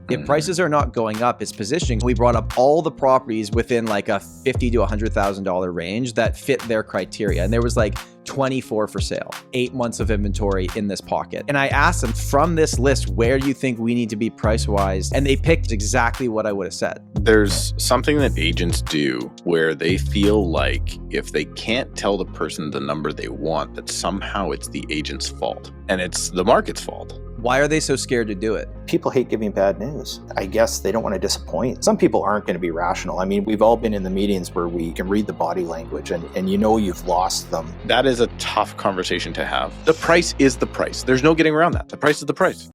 If prices are not going up, it's positioning. We brought up all the properties within like a $50,000 to $100,000 range that fit their criteria. And there was like 24 for sale, 8 months of inventory in this pocket. And I asked them, from this list, where do you think we need to be price-wise? And they picked exactly what I would have said. There's something that agents do where they feel like if they can't tell the person the number they want, that somehow it's the agent's fault and it's the market's fault. Why are they so scared to do it? People hate giving bad news. I guess they don't want to disappoint. Some people aren't going to be rational. I mean, we've all been in the meetings where we can read the body language and you know you've lost them. That is a tough conversation to have. The price is the price. There's no getting around that. The price is the price.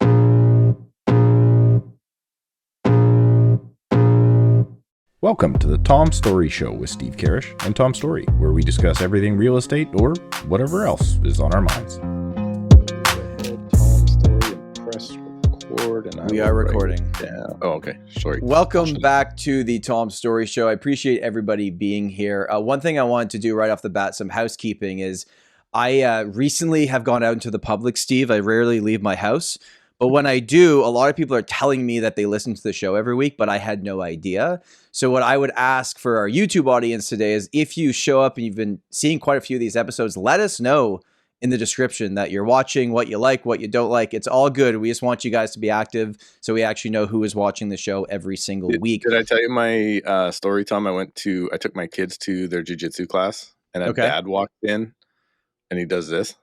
Welcome to the Tom Storey Show with Steve Karrasch and Tom Storey, where we discuss everything real estate or whatever else is on our minds. And we are recording. Oh, okay. Sorry. Welcome back to the Tom Storey Show. I appreciate everybody being here. One thing I wanted to do right off the bat, some housekeeping, is I recently have gone out into the public, Steve. I rarely leave my house. But when I do, a lot of people are telling me that they listen to the show every week, but I had no idea. So what I would ask for our YouTube audience today is if you show up and you've been seeing quite a few of these episodes, let us know in the description that you're watching, what you like, what you don't like. It's all good. We just want you guys to be active so we actually know who is watching the show every single week. Did I tell you my story, Tom? I took my kids to their jiu-jitsu class and a dad walked in and he does this.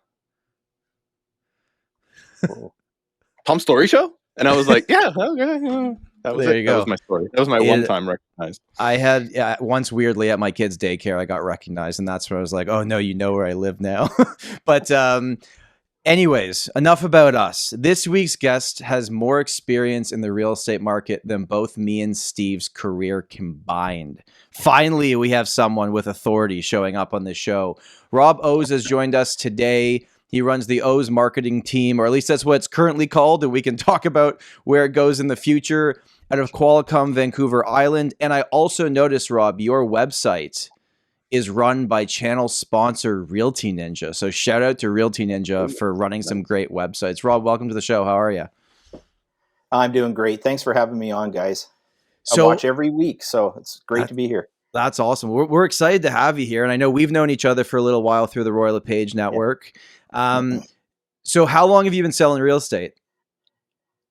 Tom Storey Show? And I was like, yeah, okay. That was there it. You go. That was my story. That was my one time recognized. I had once weirdly at my kids' daycare, I got recognized, and that's where I was like, oh no, you know where I live now. But anyways, enough about us. This week's guest has more experience in the real estate market than both me and Steve's career combined. Finally, we have someone with authority showing up on the show. Rob O's has joined us today. He runs the O's marketing team, or at least that's what it's currently called, and we can talk about where it goes in the future, out of Qualicum, Vancouver Island. And I also noticed, Rob, your website is run by channel sponsor Realy Ninja. So shout out to Realy Ninja for running some great websites. Rob, welcome to the show. How are you? I'm doing great. Thanks for having me on, guys. I watch every week, so it's great to be here. That's awesome. We're excited to have you here. And I know we've known each other for a little while through the LePage network. So how long have you been selling real estate?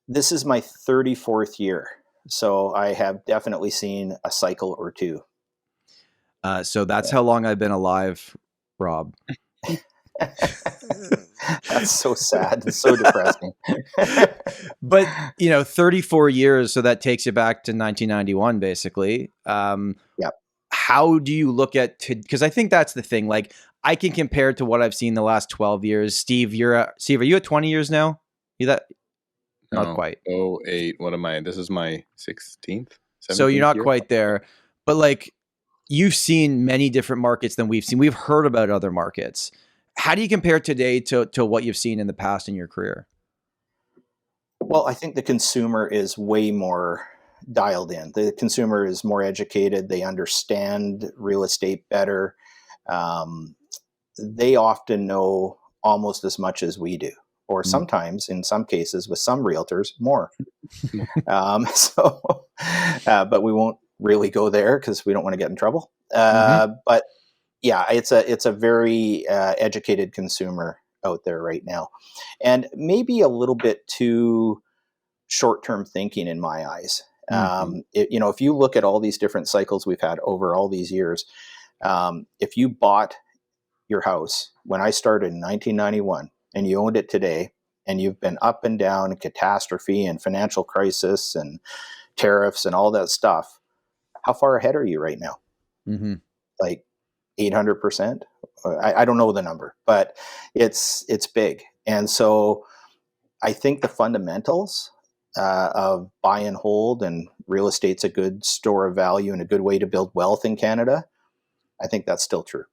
This is my 34th year. So I have definitely seen a cycle or two. So that's how long I've been alive, Rob. That's so sad. It's so depressing. But, 34 years. So that takes you back to 1991, basically. Yep. How do you look at, because I think that's the thing. Like, I can compare it to what I've seen the last 12 years. Steve, are you at 20 years now? Not quite. 08. What am I? This is my 16th. So you're not year? quite there. But like, you've seen many different markets than we've seen. We've heard about other markets. How do you compare today to what you've seen in the past in your career? Well, I think the consumer is way more dialed in. The consumer is more educated. They understand real estate better. They often know almost as much as we do, or sometimes, in some cases, with some realtors, more. But we won't really go there because we don't want to get in trouble. But yeah, it's a very educated consumer out there right now, and maybe a little bit too short-term thinking in my eyes. If you look at all these different cycles we've had over all these years, if you bought your house when I started in 1991 and you owned it today, and you've been up and down and catastrophe and financial crisis and tariffs and all that stuff, how far ahead are you right now? Like 800%? I don't know the number, but it's big. And so I think the fundamentals of buy and hold, and real estate's a good store of value and a good way to build wealth in Canada, I think that's still true.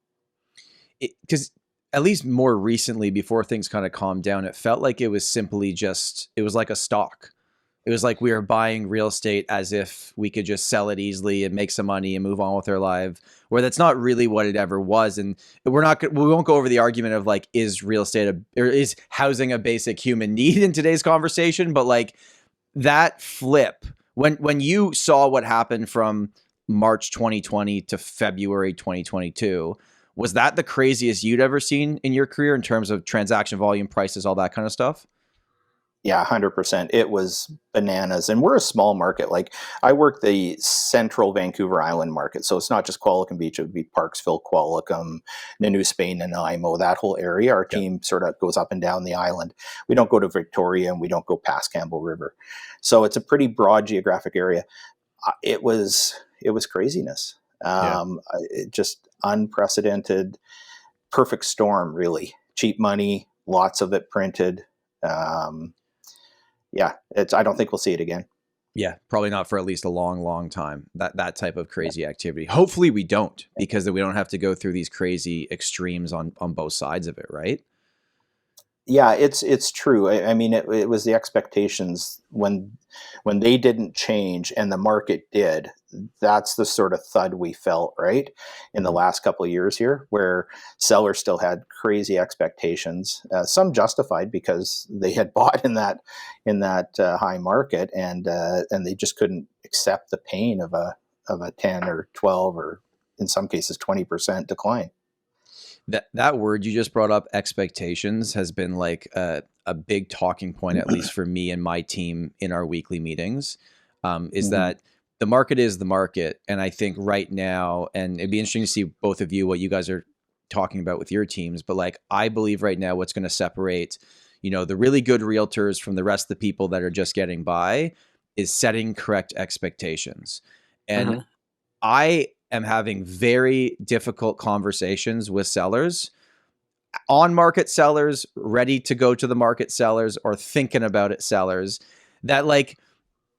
Because at least more recently, before things kind of calmed down, it felt like it was simply it was like a stock. It was like we were buying real estate as if we could just sell it easily and make some money and move on with our life, where that's not really what it ever was. And we won't go over the argument of like, is real estate or is housing a basic human need in today's conversation? But like that flip When you saw what happened from March 2020 to February 2022, was that the craziest you'd ever seen in your career in terms of transaction volume, prices, all that kind of stuff? Yeah, 100%. It was bananas. And we're a small market. Like, I work the central Vancouver Island market. So it's not just Qualicum Beach. It would be Parksville, Qualicum, Nanaimo, Nanaimo, that whole area. Our team sort of goes up and down the island. We don't go to Victoria and we don't go past Campbell River. So it's a pretty broad geographic area. It was craziness. Just unprecedented, perfect storm, really. Cheap money, lots of it printed. I don't think we'll see it again. Yeah, probably not for at least a long, long time. That type of crazy activity. Hopefully we don't, because then we don't have to go through these crazy extremes on both sides of it, right? Yeah, it's true. I mean, it was the expectations when they didn't change and the market did. That's the sort of thud we felt, right, in the last couple of years here, where sellers still had crazy expectations, some justified because they had bought in that high market, and they just couldn't accept the pain of a 10 or 12 or in some cases 20% decline. That word you just brought up, expectations, has been like a big talking point, at least for me and my team in our weekly meetings, is that the market is the market. And I think right now, and it'd be interesting to see both of you, what you guys are talking about with your teams, but like, I believe right now what's going to separate, the really good realtors from the rest of the people that are just getting by is setting correct expectations. And I am having very difficult conversations with sellers, on market sellers, ready to go to the market sellers, or thinking about it sellers, that like,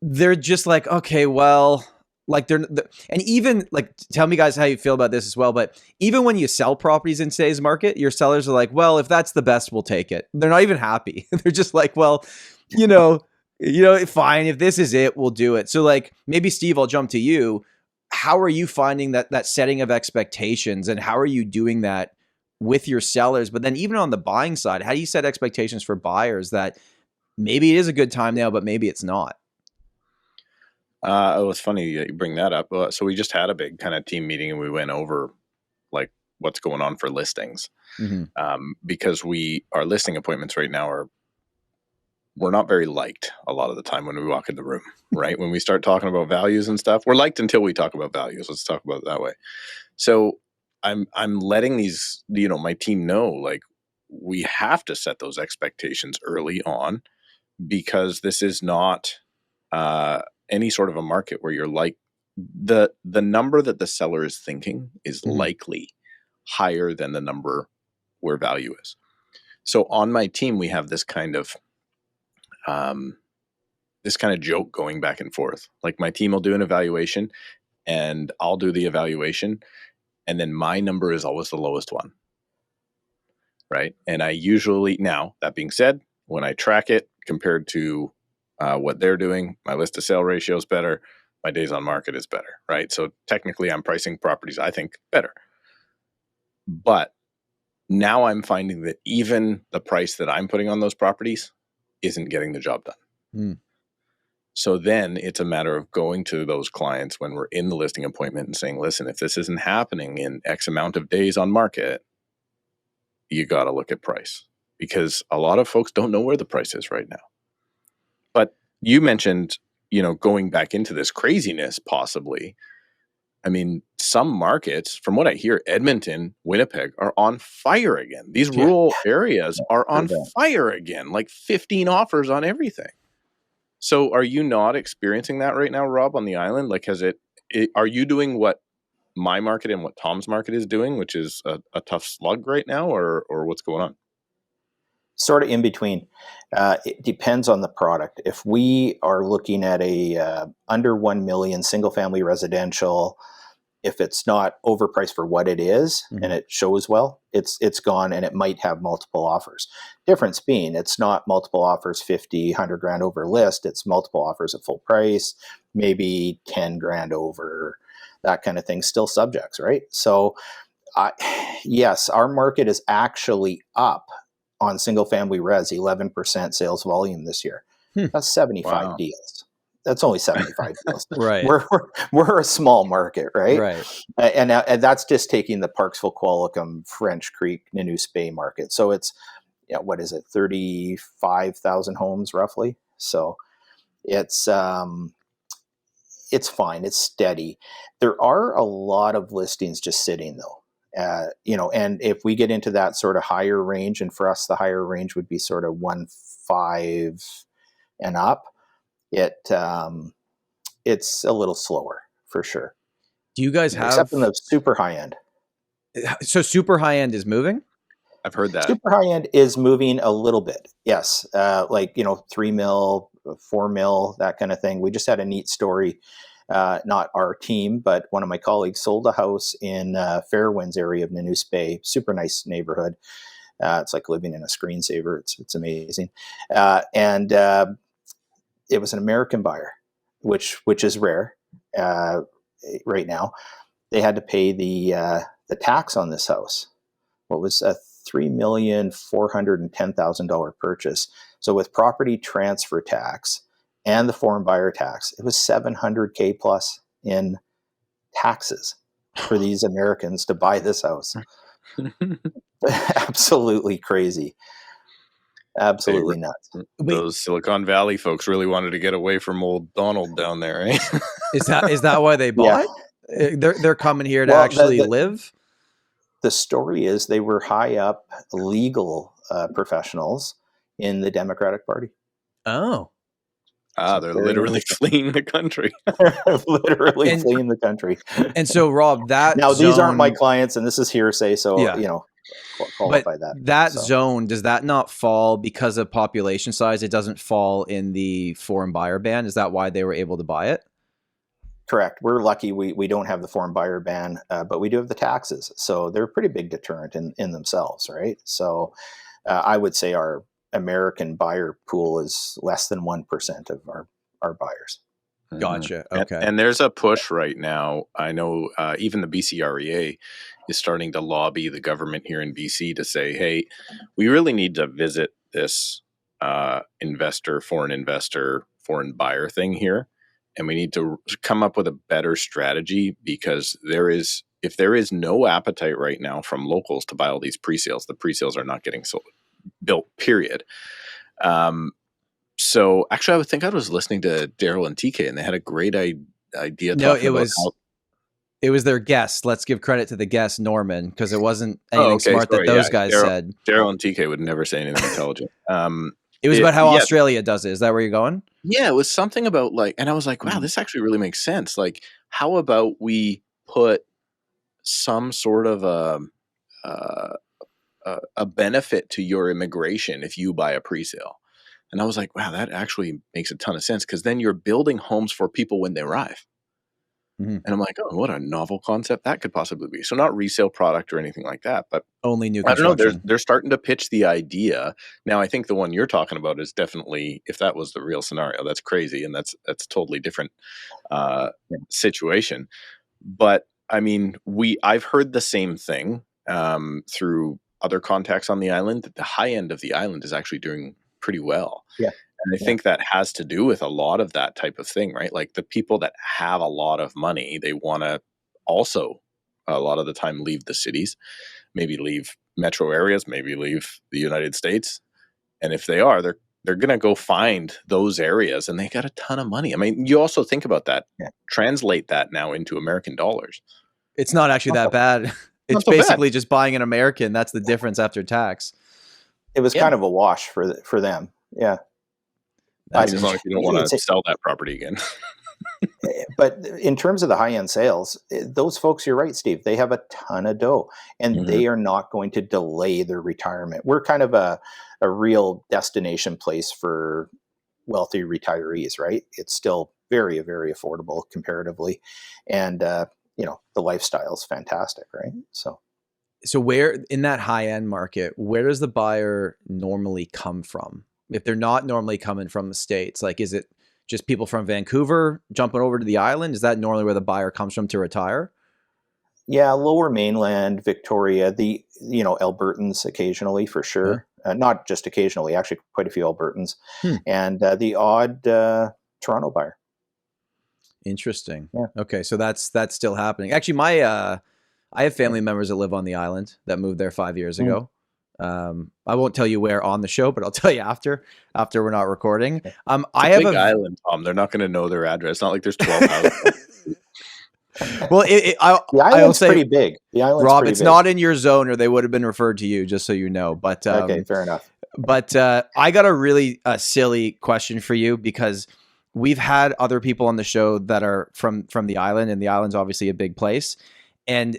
they're just like, okay, well, like and even like, tell me guys how you feel about this as well. But even when you sell properties in today's market, your sellers are like, well, if that's the best, we'll take it. They're not even happy. They're just like, well, fine. If this is it, we'll do it. So like, maybe Steve, I'll jump to you. How are you finding that setting of expectations, and how are you doing that with your sellers? But then even on the buying side, how do you set expectations for buyers that maybe it is a good time now, but maybe it's not? It was funny that you bring that up. So we just had a big kind of team meeting, and we went over like what's going on for listings, because our listing appointments right now we're not very liked a lot of the time when we walk in the room, right? When we start talking about values and stuff, we're liked until we talk about values. Let's talk about it that way. So I'm letting these, my team know, like, we have to set those expectations early on, because this is not any sort of a market where you're like, the number that the seller is thinking is likely higher than the number where value is. So on my team, we have this kind of joke going back and forth. Like, my team will do an evaluation and I'll do the evaluation, and then my number is always the lowest one. Right. And I usually, now that being said, when I track it compared to what they're doing, my list to sale ratio is better. My days on market is better. Right. So technically I'm pricing properties, I think, better. But now I'm finding that even the price that I'm putting on those properties isn't getting the job done. So then it's a matter of going to those clients when we're in the listing appointment and saying, listen, if this isn't happening in X amount of days on market, you got to look at price, because a lot of folks don't know where the price is right now. But you mentioned, going back into this craziness, possibly. I mean, some markets, from what I hear, Edmonton, Winnipeg, are on fire again. These rural areas are on fire again, like 15 offers on everything. So are you not experiencing that right now, Rob, on the island? Like, are you doing what my market and what Tom's market is doing, which is a tough slug right now, or what's going on? Sort of in between. It depends on the product. If we are looking at a under 1 million single family residential, if it's not overpriced for what it is and it shows well, it's gone, and it might have multiple offers. Difference being, it's not multiple offers 50, 100 grand over list. It's multiple offers at full price, maybe 10 grand over, that kind of thing. Still subjects, right? So yes, our market is actually up on single family res, 11% sales volume this year. That's 75 deals. that's only 75 deals. Right. We're a small market, right? Right. And that's just taking the Parksville, Qualicum, French Creek, Nanoose Bay market. So it's, what is it, 35,000 homes roughly. So it's fine. It's steady. There are a lot of listings just sitting though. And if we get into that sort of higher range, and for us, the higher range would be sort of 1.5 and up, it's a little slower for sure. Do you guys have, except in the super high end? So super high end is moving? I've heard that. Super high end is moving a little bit. Yes. 3 mil, 4 mil, that kind of thing. We just had a neat story. Not our team, but one of my colleagues sold a house in Fairwinds area of Nanoose Bay. Super nice neighborhood. It's like living in a screensaver. It's amazing. And it was an American buyer, which is rare right now. They had to pay the tax on this house. What was a $3,410,000 purchase. So with property transfer tax and the foreign buyer tax, it was $700K plus in taxes for these Americans to buy this house. Absolutely crazy. Absolutely nuts. Those Silicon Valley folks really wanted to get away from old Donald down there, eh? Is that why they bought? Yeah. They're coming here to actually live? The story is they were high up legal professionals in the Democratic Party. Oh. They're literally fleeing the country. Fleeing the country. And so, Rob, these aren't my clients, and this is hearsay, so qualify that. That zone, does that not fall because of population size? It doesn't fall in the foreign buyer ban. Is that why they were able to buy it? Correct. We're lucky we don't have the foreign buyer ban, but we do have the taxes. So they're a pretty big deterrent in themselves, right? So I would say our American buyer pool is less than 1% of our buyers. Gotcha. Okay. And there's a push right now. I know even the BCREA is starting to lobby the government here in BC to say, hey, we really need to visit this foreign investor, foreign buyer thing here. And we need to come up with a better strategy, because if there is no appetite right now from locals to buy all these pre-sales, the pre-sales are not getting built, period. So actually, I think I was listening to Daryl and TK, and they had a great idea. No, it was their guest. Let's give credit to the guest, Norman, because it wasn't anything smart that those guys said. Daryl and TK would never say anything intelligent. It was about how Australia does it. Is that where you're going? Yeah, it was something about and I was like, wow, this actually really makes sense. Like, how about we put some sort of a benefit to your immigration if you buy a pre-sale? And I was like, wow, that actually makes a ton of sense, because then you're building homes for people when they arrive. Mm-hmm. And I'm like, oh, what a novel concept that could possibly be. So not resale product or anything like that, but only new construction. I don't know. They're starting to pitch the idea. Now, I think the one you're talking about is definitely, if that was the real scenario, that's crazy. And that's totally different situation. But I mean, I've heard the same thing through other contacts on the island, that the high end of the island is actually doing pretty well. Yeah. And I think that has to do with a lot of that type of thing, right? Like the people that have a lot of money, they want to also a lot of the time leave the cities, maybe leave metro areas, maybe leave the United States. And if they are, they're going to go find those areas, and they got a ton of money. I mean, you also think about that, translate that now into American dollars. It's not actually that bad. It's basically just buying an American. That's the difference after tax. It was kind of a wash for them. Yeah. As long as you don't want to sell that property again. But in terms of the high-end sales, those folks, you're right, Steve, they have a ton of dough, and they are not going to delay their retirement. We're kind of a real destination place for wealthy retirees, right? It's still very, very affordable comparatively. And, the lifestyle is fantastic, right? So where in that high-end market, where does the buyer normally come from? If they're not normally coming from the States, like, is it just people from Vancouver jumping over to the island? Is that normally where the buyer comes from to retire? Yeah, Lower Mainland, Victoria, Albertans occasionally, for sure. Not just occasionally, actually quite a few Albertans. And the odd Toronto buyer. Interesting. Yeah. Okay, so that's still happening. Actually, my I have family members that live on the island that moved there 5 years ago. I won't tell you where on the show, but I'll tell you after we're not recording. I have big island, Tom. They're not going to know their address. It's not like there's 12 houses. Well, the I'll island's say, pretty big. The island's Rob, pretty it's big. not in your zone, or they would have been referred to you, just so you know. But Okay, fair enough. But I got a really silly question for you, because we've had other people on the show that are from the island, and the island's obviously a big place. And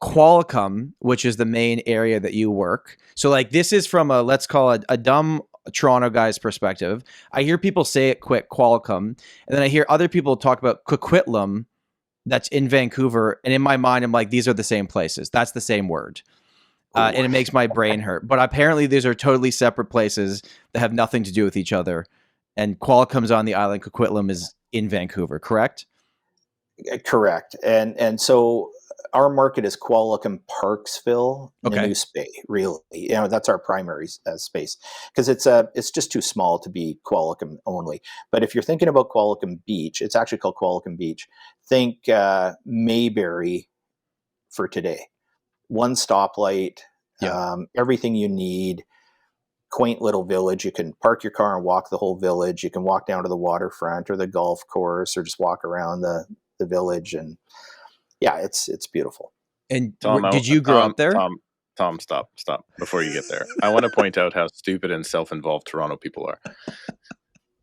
Qualicum, which is the main area that you work. So like, this is from let's call it a dumb Toronto guy's perspective. I hear people say it quick, Qualicum, and then I hear other people talk about Coquitlam, that's in Vancouver. And in my mind, I'm like, these are the same places. That's the same word. And it makes my brain hurt. But apparently these are totally separate places that have nothing to do with each other. And Qualicum's on the island. Coquitlam is in Vancouver, correct? Correct. And so our market is Qualicum Parksville, Okay. Induce Bay, really. That's our primary space, because it's just too small to be Qualicum only. But if you're thinking about Qualicum Beach, it's actually called Qualicum Beach. Think Mayberry for today. One stoplight, everything you need, quaint little village. You can park your car and walk the whole village. You can walk down to the waterfront or the golf course, or just walk around the village, and yeah, it's beautiful. And Tom, did you grow up there? Tom, stop before you get there. I want to point out how stupid and self-involved Toronto people are.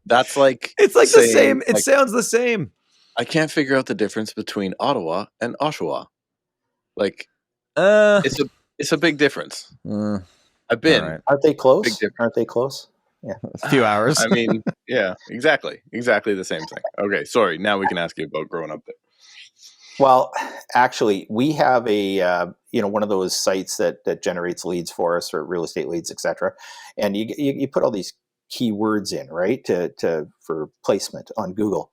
That's like, it's like saying, the same. It like, sounds the same. I can't figure out the difference between Ottawa and Oshawa. Like, it's a big difference. I've been. Right. Aren't they close? Yeah. A few hours. I mean, yeah, exactly the same thing. Okay, sorry. Now we can ask you about growing up there. Well, actually, we have a one of those sites that generates leads for us, or real estate leads, etc. And you put all these keywords in, right, for placement on Google.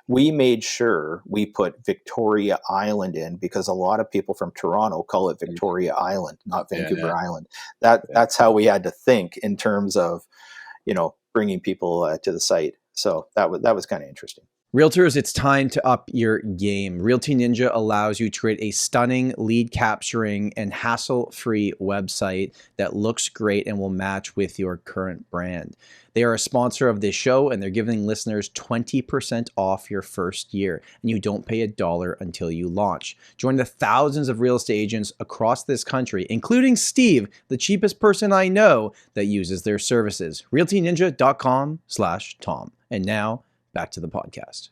We made sure we put Victoria Island in, because a lot of people from Toronto call it Victoria Island, not Vancouver Island. That's how we had to think in terms of, bringing people to the site. So that was kind of interesting. Realtors, it's time to up your game. Realty Ninja allows you to create a stunning lead capturing and hassle-free website that looks great and will match with your current brand. They are a sponsor of this show, and they're giving listeners 20% off your first year, and you don't pay $1 until you launch. Join the thousands of real estate agents across this country, including Steve, the cheapest person I know that uses their services. realtyninja.com/Tom. And now, back to the podcast.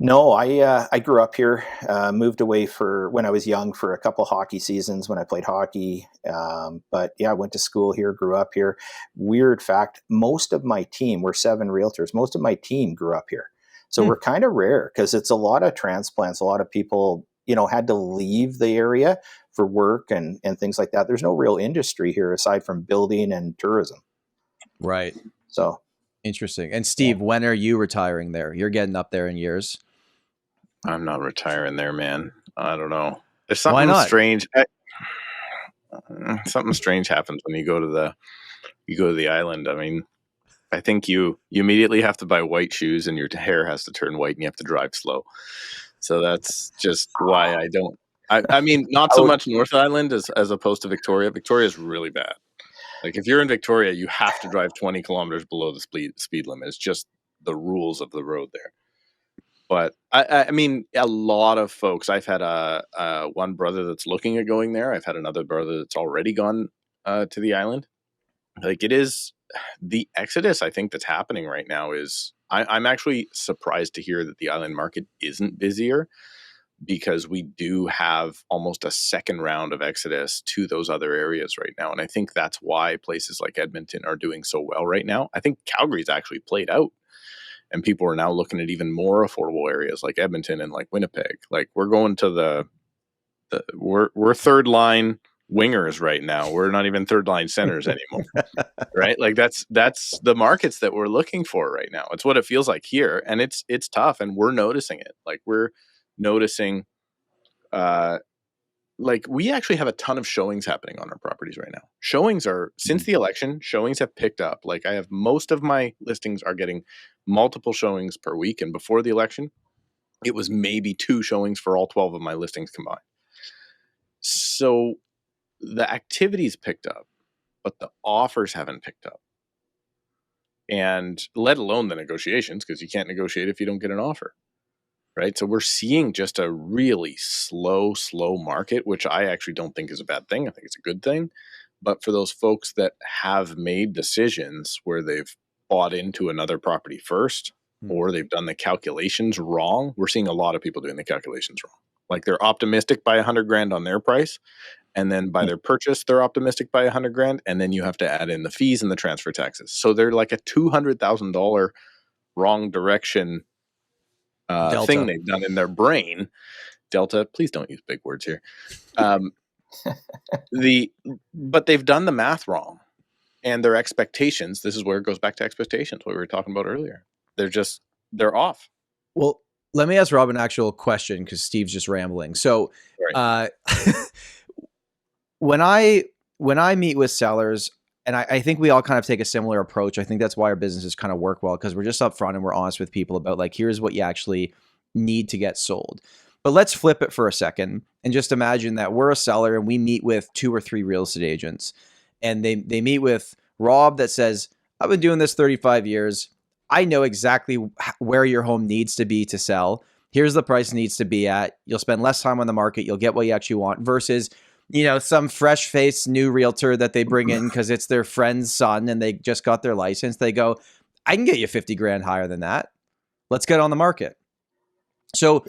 No, I grew up here, moved away when I was young for a couple hockey seasons when I played hockey. But yeah, I went to school here, grew up here. Weird fact, most of my team, we're 7 realtors, most of my team grew up here. So we're kind of rare, because it's a lot of transplants. A lot of people, had to leave the area for work and things like that. There's no real industry here aside from building and tourism. Right. So. Interesting. And Steve, when are you retiring there? You're getting up there in years. I'm not retiring there, man. I don't know. There's something strange. Something strange happens when you go to the island. I mean, I think you immediately have to buy white shoes, and your hair has to turn white, and you have to drive slow. So that's just why I don't. I mean, not so much North Island as opposed to Victoria. Victoria is really bad. Like, if you're in Victoria, you have to drive 20 kilometers below the speed limit. It's just the rules of the road there. But I mean, a lot of folks. I've had one brother that's looking at going there. I've had another brother that's already gone to the island. Like, it is the exodus, I think, that's happening right now. I'm actually surprised to hear that the island market isn't busier, because we do have almost a second round of exodus to those other areas right now. And I think that's why places like Edmonton are doing so well right now. I think Calgary's actually played out, and people are now looking at even more affordable areas like Edmonton and like Winnipeg. Like, we're going to we're third line wingers right now. We're not even third line centers anymore. Right? Like, that's the markets that we're looking for right now. It's what it feels like here. And it's tough, and we're noticing it. Like, we're noticing, like, we actually have a ton of showings happening on our properties right now. Showings are, since the election, showings have picked up. Like, I have most of my listings are getting multiple showings per week, and before the election, it was maybe 2 showings for all 12 of my listings combined. So the activity's picked up, but the offers haven't picked up. And let alone the negotiations, because you can't negotiate if you don't get an offer, right? So we're seeing just a really slow market, which I actually don't think is a bad thing. I think it's a good thing. But for those folks that have made decisions where they've bought into another property first, or they've done the calculations wrong, we're seeing a lot of people doing the calculations wrong. Like they're optimistic by $100,000 on their price, and then by their purchase, they're optimistic by $100,000, and then you have to add in the fees and the transfer taxes. So they're like a $200,000 wrong direction thing they've done in their brain. Delta, please don't use big words here. But they've done the math wrong, and their expectations. This is where it goes back to expectations, what we were talking about earlier. They're off. Well, let me ask Rob an actual question because Steve's just rambling. So, when I meet with sellers, and I think we all kind of take a similar approach. I think that's why our businesses kind of work well, because we're just upfront and we're honest with people about like, here's what you actually need to get sold. But let's flip it for a second and just imagine that we're a seller and we meet with 2 or 3 real estate agents, and they meet with Rob that says, I've been doing this 35 years. I know exactly where your home needs to be to sell. Here's the price it needs to be at. You'll spend less time on the market. You'll get what you actually want versus, some fresh-faced new realtor that they bring in because it's their friend's son and they just got their license. They go, I can get you $50,000 higher than that. Let's get on the market. So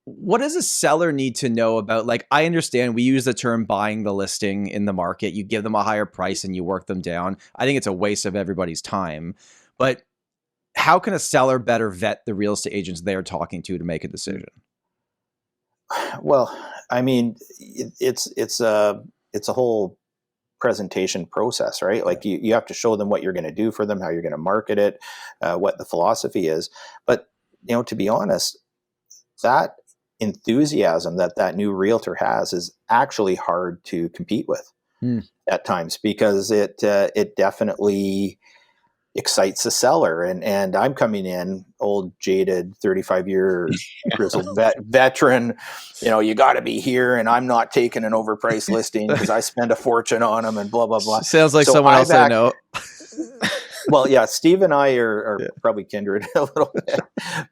what does a seller need to know about, like, I understand we use the term buying the listing in the market. You give them a higher price and you work them down. I think it's a waste of everybody's time. But how can a seller better vet the real estate agents they're talking to make a decision? Well, I mean, it's a whole presentation process, right? Like you have to show them what you're going to do for them, how you're going to market it, what the philosophy is. But, to be honest, that enthusiasm that new realtor has is actually hard to compete with at times, because it definitely excites the seller. And I'm coming in, old, jaded, 35-year grizzled veteran, you got to be here, and I'm not taking an overpriced listing because I spend a fortune on them and blah, blah, blah. Sounds like someone else I know. Well, yeah, Steve and I are probably kindred a little bit,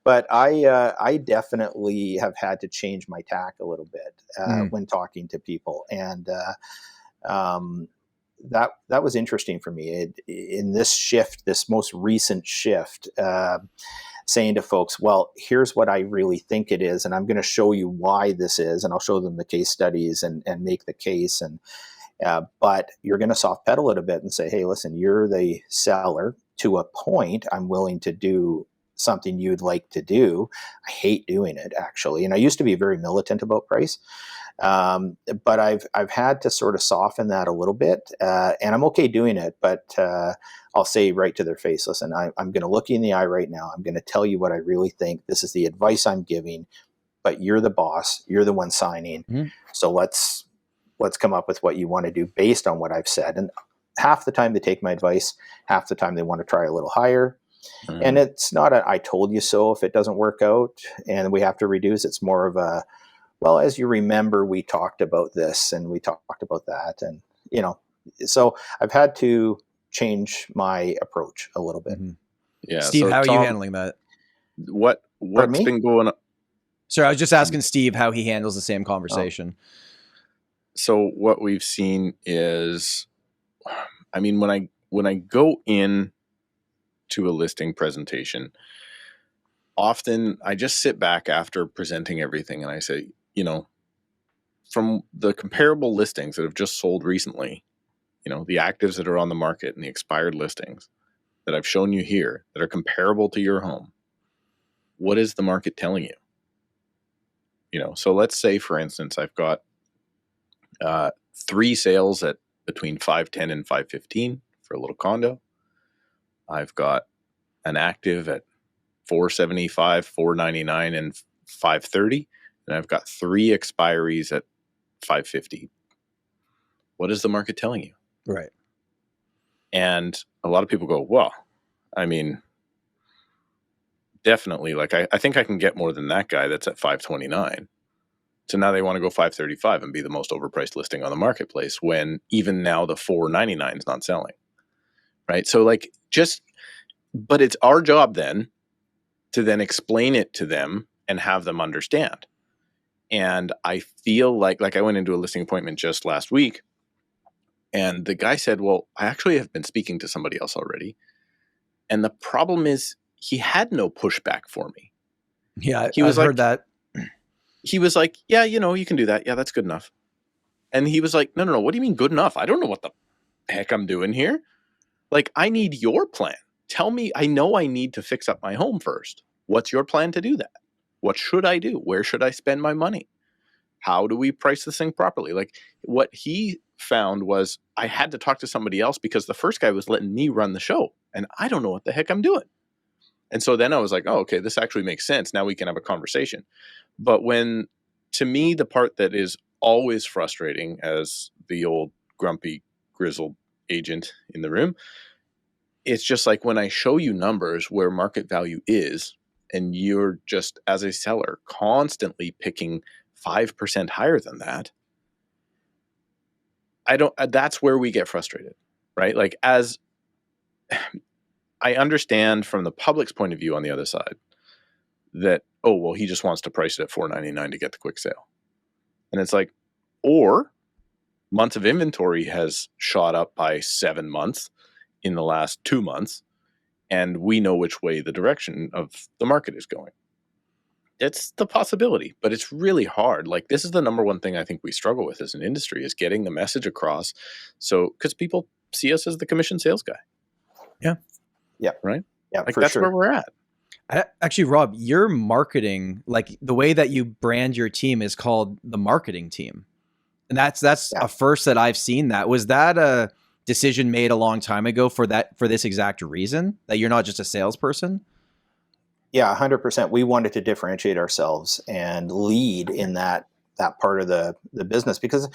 but I definitely have had to change my tack a little bit when talking to people. And that was interesting for me in this shift, this most recent shift, saying to folks, well, here's what I really think it is, and I'm going to show you why this is, and I'll show them the case studies and make the case. And but you're going to soft pedal it a bit and say, hey, listen, you're the seller. To a point, I'm willing to do something you'd like to do. I hate doing it, actually. And I used to be very militant about price. But I've had to sort of soften that a little bit, and I'm okay doing it. But I'll say right to their face, listen, I'm going to look you in the eye right now. I'm going to tell you what I really think. This is the advice I'm giving, but you're the boss. You're the one signing. So let's come up with what you want to do based on what I've said. And half the time they take my advice, half the time they want to try a little higher. And it's not I told you so if it doesn't work out and we have to reduce. It's more of a, well, as you remember, we talked about this and we talked about that. And, so I've had to change my approach a little bit. Yeah. Steve, so how Tom, are you handling that? What's been going on? Sorry, I was just asking Steve how he handles the same conversation. So what we've seen is, I mean, when I go in to a listing presentation, often I just sit back after presenting everything and I say, from the comparable listings that have just sold recently, the actives that are on the market and the expired listings that I've shown you here that are comparable to your home, what is the market telling you? So let's say, for instance, I've got 3 sales at between 510 and 515 for a little condo. I've got an active at 475, 499, and 530, and I've got 3 expiries at 550. What is the market telling you? Right. And a lot of people go, well, I mean, definitely. Like I think I can get more than that guy that's at 529. So now they want to go 535 and be the most overpriced listing on the marketplace when even now the 499 is not selling. Right. So like but it's our job then to then explain it to them and have them understand. And I feel like I went into a listing appointment just last week and the guy said, well, I actually have been speaking to somebody else already. And the problem is he had no pushback for me. Yeah, He was I've heard that. He was like, yeah, you can do that. Yeah, that's good enough. And he was like, no. What do you mean good enough? I don't know what the heck I'm doing here. Like, I need your plan. Tell me, I know I need to fix up my home first. What's your plan to do that? What should I do? Where should I spend my money? How do we price this thing properly? Like, what he found was I had to talk to somebody else because the first guy was letting me run the show and I don't know what the heck I'm doing. And so then I was like, oh, okay, this actually makes sense. Now we can have a conversation. But to me, the part that is always frustrating as the old grumpy, grizzled agent in the room, it's just like when I show you numbers where market value is, and you're just, as a seller, constantly picking 5% higher than that, that's where we get frustrated, right? Like, as I understand from the public's point of view on the other side that, oh, well, he just wants to price it at $499 to get the quick sale. And it's like, or months of inventory has shot up by 7 months in the last 2 months, and we know which way the direction of the market is going. It's the possibility, but it's really hard. Like, this is the number one thing I think we struggle with as an industry, is getting the message across. So, because people see us as the commission sales guy. Yeah. Yeah. Right? Yeah, like, for that's sure. where we're at. Actually, Rob, your marketing, like the way that you brand your team is called the marketing team. And that's a first that I've seen. That was that a decision made a long time ago for this exact reason, that you're not just a salesperson? Yeah, 100%. We wanted to differentiate ourselves and lead in that part of the business, because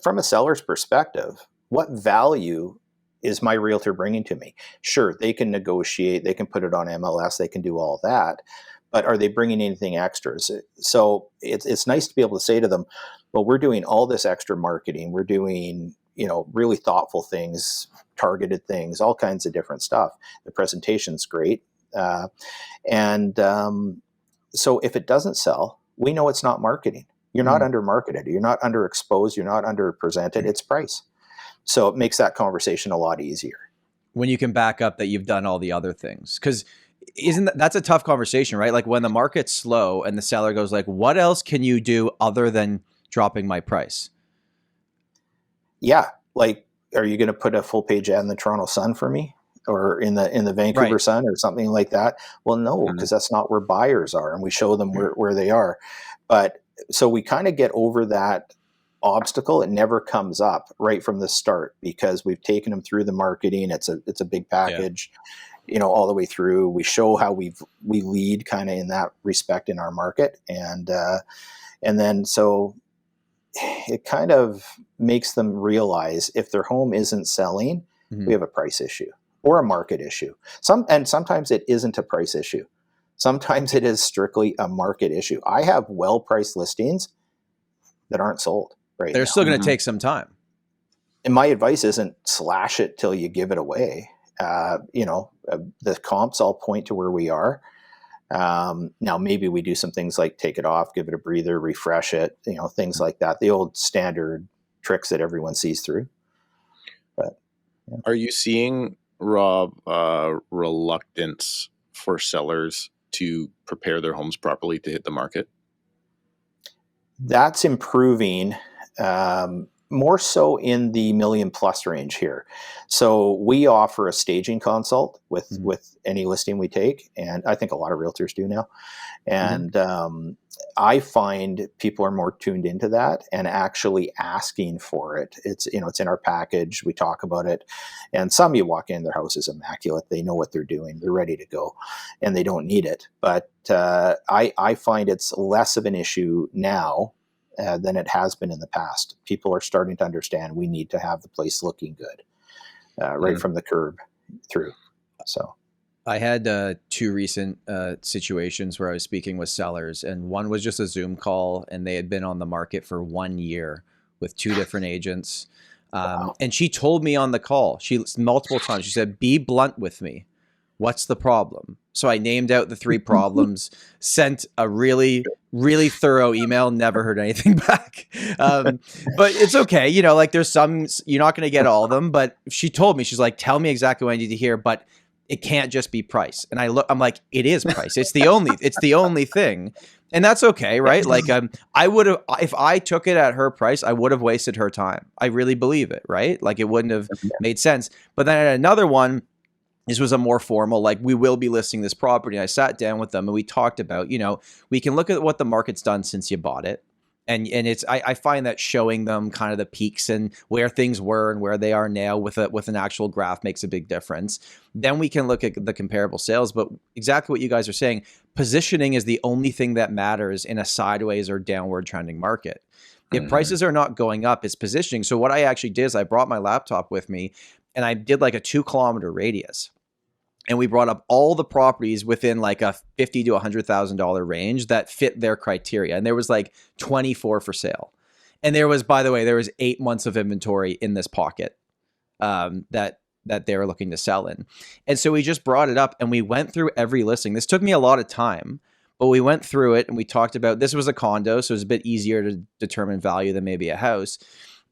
from a seller's perspective, what value is my realtor bringing to me? Sure, they can negotiate, they can put it on MLS, they can do all that, but are they bringing anything extras? So it's nice to be able to say to them, well, we're doing all this extra marketing, we're doing, really thoughtful things, targeted things, all kinds of different stuff. The presentation's great. So if it doesn't sell, we know it's not marketing. You're not under marketed, you're not under exposed, you're not under presented, it's price. So it makes that conversation a lot easier when you can back up that you've done all the other things. Because that's a tough conversation, right? Like when the market's slow and the seller goes like, what else can you do other than dropping my price? Yeah. Like, are you going to put a full page ad in the Toronto Sun for me, or in the Vancouver Sun or something like that? Well, no, because that's not where buyers are, and we show them where they are. But so we kind of get over that obstacle. It never comes up right from the start because we've taken them through the marketing. It's a big package, all the way through. We show how we lead kind of in that respect in our market, and then so it kind of makes them realize if their home isn't selling, we have a price issue or a market issue. Sometimes it isn't a price issue. Sometimes it is strictly a market issue. I have well-priced listings that aren't sold. Right, they're still going to take some time. And my advice isn't slash it till you give it away. The comps all point to where we are. Now, maybe we do some things like take it off, give it a breather, refresh it, things like that. The old standard tricks that everyone sees through. But Are you seeing, Rob, reluctance for sellers to prepare their homes properly to hit the market? That's improving. More so in the $1 million+ range here. So we offer a staging consult with any listing we take, and I think a lot of realtors do now. And I find people are more tuned into that and actually asking for it. It's it's in our package. We talk about it, and some you walk in, their house is immaculate. They know what they're doing. They're ready to go, and they don't need it. But I find it's less of an issue now than it has been in the past. People are starting to understand we need to have the place looking good, right from the curb through. So, I had two recent situations where I was speaking with sellers, and one was just a Zoom call, and they had been on the market for 1 year with two different agents. Wow. And she told me on the call, multiple times, she said, "Be blunt with me. What's the problem?" So I named out the three problems, sent a really, really thorough email, never heard anything back. But it's okay. You know, like there's some, you're not going to get all of them, but she told me, she's like, "Tell me exactly what I need to hear, but it can't just be price." And I'm like, it is price. It's the only thing. And that's okay. Right. Like, I would have, if I took it at her price, I would have wasted her time. I really believe it. Right. Like it wouldn't have made sense. But then I had another one. This was a more formal, like, we will be listing this property. I sat down with them and we talked about, you know, we can look at what the market's done since you bought it. And it's, I find that showing them kind of the peaks and where things were and where they are now with an actual graph makes a big difference. Then we can look at the comparable sales. But exactly what you guys are saying, positioning is the only thing that matters in a sideways or downward trending market. If prices are not going up, it's positioning. So what I actually did is I brought my laptop with me and I did like a 2-kilometer radius. And we brought up all the properties within like a $50,000 to $100,000 range that fit their criteria. And there was like 24 for sale. And there was, by the way, there was 8 months of inventory in this pocket that they were looking to sell in. And so we just brought it up and we went through every listing. This took me a lot of time, but we went through it and we talked about, this was a condo, so it was a bit easier to determine value than maybe a house.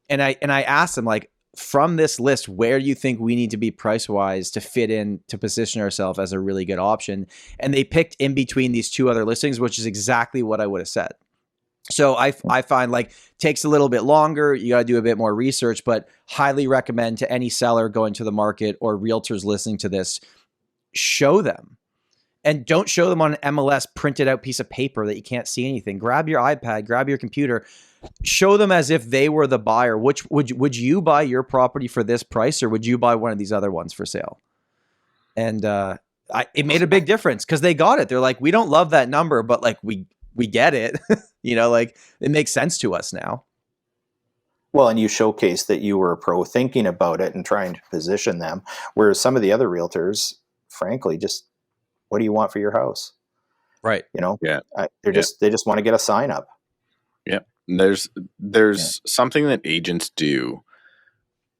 And I asked them, like, from this list, where do you think we need to be price-wise to fit in to position ourselves as a really good option? And they picked in between these two other listings, which is exactly what I would have said. So I find, like, takes a little bit longer. You got to do a bit more research, but highly recommend to any seller going to the market or realtors listening to this, show them. And don't show them on an MLS printed out piece of paper that you can't see anything. Grab your iPad, grab your computer, show them as if they were the buyer. Which would you buy your property for this price, or would you buy one of these other ones for sale? And it made a big difference because they got it. They're like, we don't love that number, but like we get it. You know, like it makes sense to us now. Well, and you showcased that you were a pro thinking about it and trying to position them, whereas some of the other realtors, frankly, just, what do you want for your house? Right. You know, Yeah. They just want to get a sign up. Yeah. And there's something that agents do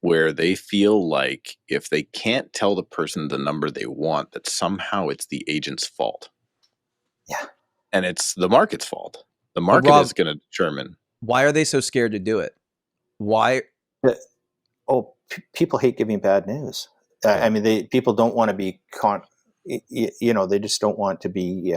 where they feel like if they can't tell the person the number they want, that somehow it's the agent's fault. Yeah. And it's the market's fault. The market is going to determine. Why are they so scared to do it? Why? People hate giving bad news. I mean, people don't want to be they just don't want to be,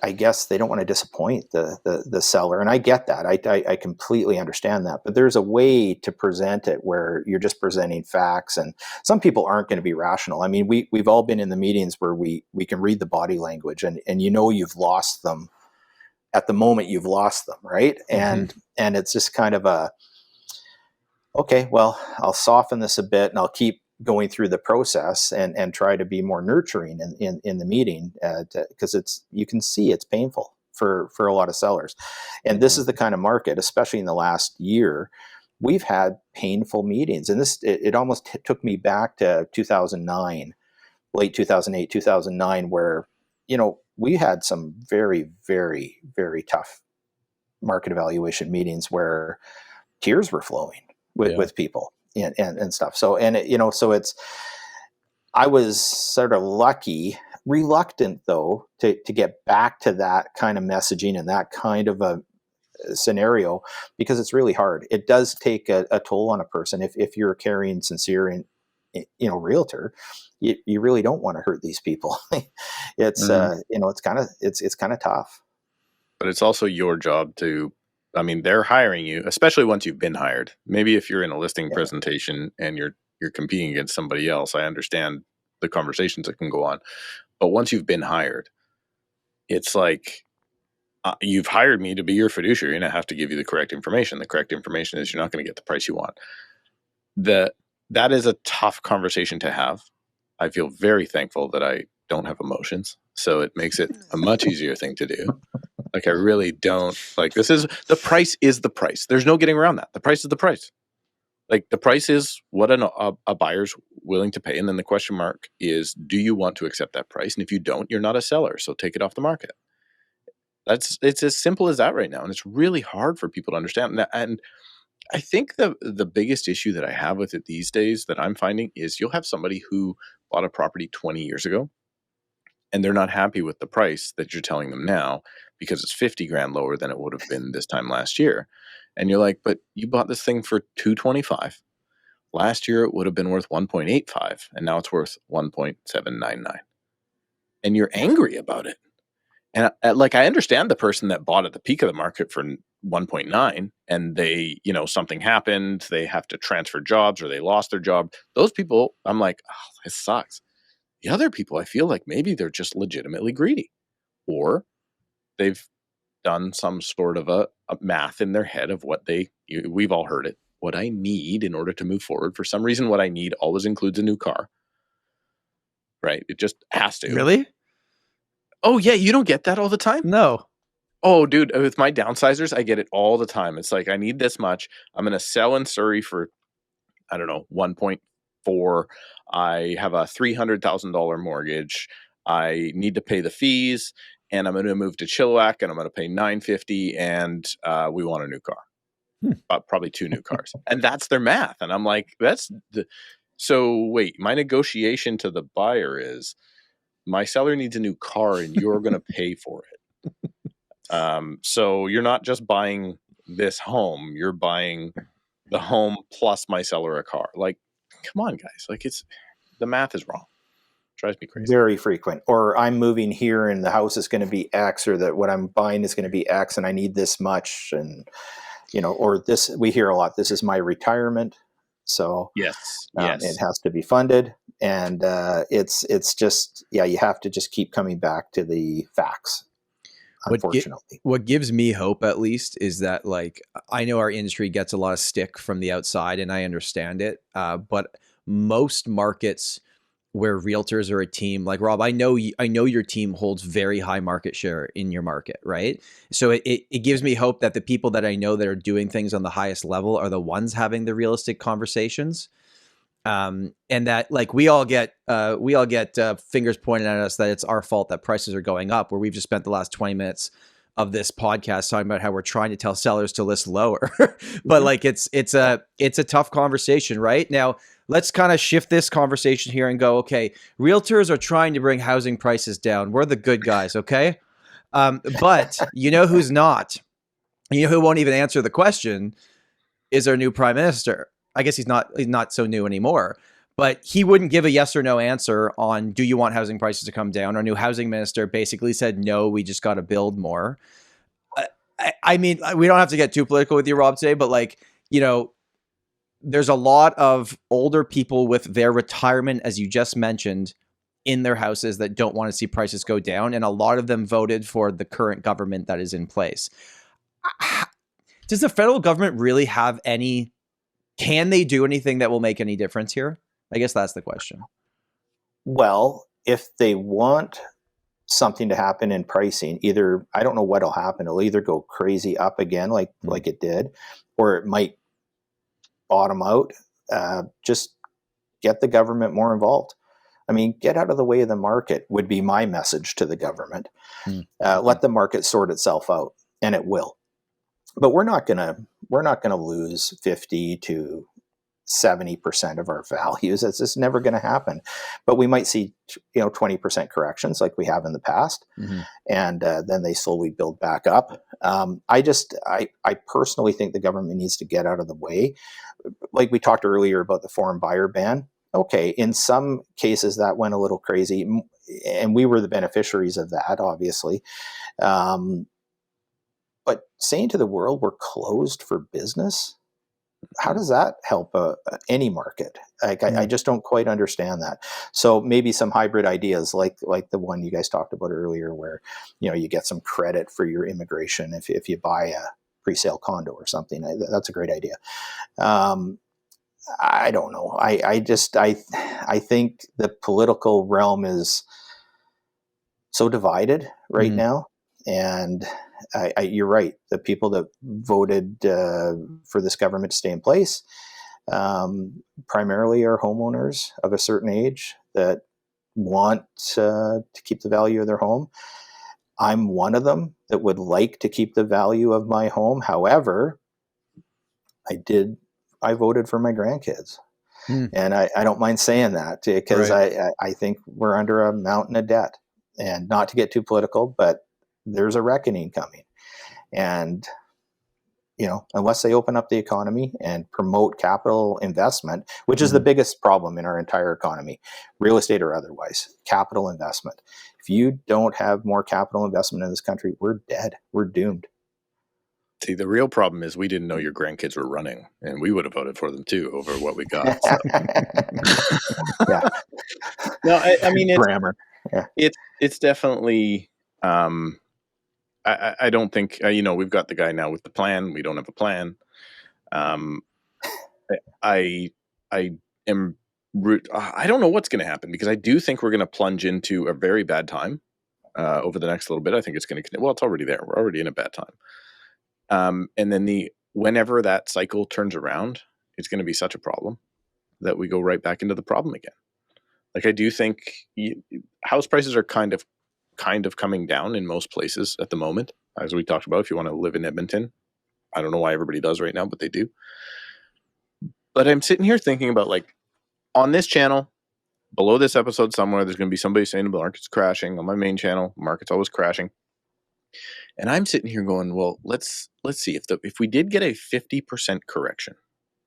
I guess they don't want to disappoint the seller. And I get that. I completely understand that. But there's a way to present it where you're just presenting facts. And some people aren't going to be rational. I mean, we've all been in the meetings where we can read the body language and you know you've lost them at the moment you've lost them, right? And it's just kind of okay, well, I'll soften this a bit and I'll keep going through the process and try to be more nurturing in the meeting because you can see it's painful for a lot of sellers. And this is the kind of market, especially in the last year, we've had painful meetings. And it almost took me back to 2009, late 2008, 2009, where, you know, we had some very, very, very tough market evaluation meetings where tears were flowing with people. And stuff. So, I was sort of reluctant though, to get back to that kind of messaging and that kind of a scenario, because it's really hard. It does take a toll on a person. If you're a caring, sincere, and, realtor, you really don't want to hurt these people. It's, it's kind of tough. But it's also your job to, I mean, they're hiring you, especially once you've been hired. Maybe if you're in a listing presentation and you're competing against somebody else, I understand the conversations that can go on. But once you've been hired, it's like, you've hired me to be your fiduciary and I have to give you the correct information. The correct information is you're not going to get the price you want. That is a tough conversation to have. I feel very thankful that I don't have emotions. So it makes it a much easier thing to do. Like, I really don't, like, the price is the price. There's no getting around that. The price is the price. Like, the price is what a buyer's willing to pay? And then the question mark is, do you want to accept that price? And if you don't, you're not a seller, so take it off the market. It's as simple as that right now, and it's really hard for people to understand. And I think the biggest issue that I have with it these days that I'm finding is you'll have somebody who bought a property 20 years ago, and they're not happy with the price that you're telling them now because it's 50 grand lower than it would have been this time last year. And you're like, but you bought this thing for $225. Last year it would have been worth 1.85, and now it's worth 1.799. And you're angry about it. And I understand the person that bought at the peak of the market for 1.9 and they, something happened, they have to transfer jobs or they lost their job. Those people, I'm like, oh, this sucks. The other people, I feel like maybe they're just legitimately greedy, or they've done some sort of a math in their head of what we've all heard it, what I need in order to move forward. For some reason, what I need always includes a new car, right? It just has to. Really? Oh, yeah. You don't get that all the time? No. Oh, dude, with my downsizers, I get it all the time. It's like, I need this much. I'm going to sell in Surrey for, I don't know, 1.4. I have a $300,000 mortgage. I need to pay the fees, and I'm going to move to Chilliwack, and I'm going to pay $950, and we want a new car. Probably 2 new cars. And that's their math. And I'm like, so wait, my negotiation to the buyer is, my seller needs a new car and you're going to pay for it. So you're not just buying this home, you're buying the home plus my seller a car. Like, come on, guys. Like, the math is wrong. It drives me crazy. Very frequent. Or I'm moving here and the house is going to be X, or that what I'm buying is going to be X and I need this much. And, or this, we hear a lot, this is my retirement. So yes. It has to be funded. And it's just, you have to just keep coming back to the facts, unfortunately. What gives me hope, at least, is that, I know our industry gets a lot of stick from the outside, and I understand it. But most markets where realtors are a team, like Rob, I know your team holds very high market share in your market, right? So it gives me hope that the people that I know that are doing things on the highest level are the ones having the realistic conversations. And that, we all get fingers pointed at us that it's our fault that prices are going up, where we've just spent the last 20 minutes of this podcast talking about how we're trying to tell sellers to list lower. But it's a tough conversation right now. Let's kind of shift this conversation here and go, okay, realtors are trying to bring housing prices down. We're the good guys. Okay. But who's not, who won't even answer the question is our new prime minister. I guess he's not so new anymore, but he wouldn't give a yes or no answer on, do you want housing prices to come down? Our new housing minister basically said, no, we just got to build more. I mean, we don't have to get too political with you, Rob, today, but there's a lot of older people with their retirement, as you just mentioned, in their houses that don't want to see prices go down. And a lot of them voted for the current government that is in place. Does the federal government really have can they do anything that will make any difference here? I guess that's the question. Well, if they want something to happen in pricing, either, I don't know what'll happen. It'll either go crazy up again, like it did, or it might bottom out. Just get the government more involved. I mean, get out of the way of the market would be my message to the government. Let the market sort itself out, and it will. But we're not gonna lose 50 to 70% of our values. It's just never going to happen. But we might see 20% corrections like we have in the past, and then they slowly build back up. I personally think the government needs to get out of the way. Like we talked earlier about the foreign buyer ban. Okay, in some cases that went a little crazy, and we were the beneficiaries of that, obviously. But saying to the world we're closed for business, how does that help any market? I just don't quite understand that. So maybe some hybrid ideas like the one you guys talked about earlier, where you get some credit for your immigration if you buy a pre-sale condo or something. That's a great idea. I don't know. I think the political realm is so divided right now, and you're right. The people that voted for this government to stay in place, primarily are homeowners of a certain age that want to keep the value of their home. I'm one of them that would like to keep the value of my home. However, I voted for my grandkids. And I don't mind saying that, because I think we're under a mountain of debt. And not to get too political, but there's a reckoning coming. And, unless they open up the economy and promote capital investment, which is the biggest problem in our entire economy, real estate or otherwise, capital investment. If you don't have more capital investment in this country, we're dead. We're doomed. See, the real problem is we didn't know your grandkids were running, and we would have voted for them too over what we got. So. Yeah. No, I mean, grammar. Yeah. It's definitely. I don't think we've got the guy now with the plan. We don't have a plan. I am. I don't know what's going to happen, because I do think we're going to plunge into a very bad time over the next little bit. I think it's going to. Well, it's already there. We're already in a bad time. And then whenever that cycle turns around, it's going to be such a problem that we go right back into the problem again. Like, I do think house prices are kind of coming down in most places at the moment, as we talked about. If you want to live in Edmonton, I don't know why everybody does right now, but they do. But I'm sitting here thinking about, like, on this channel, below this episode somewhere, there's going to be somebody saying the market's crashing. On my main channel, the market's always crashing. And I'm sitting here going, well, let's see if we did get a 50% correction.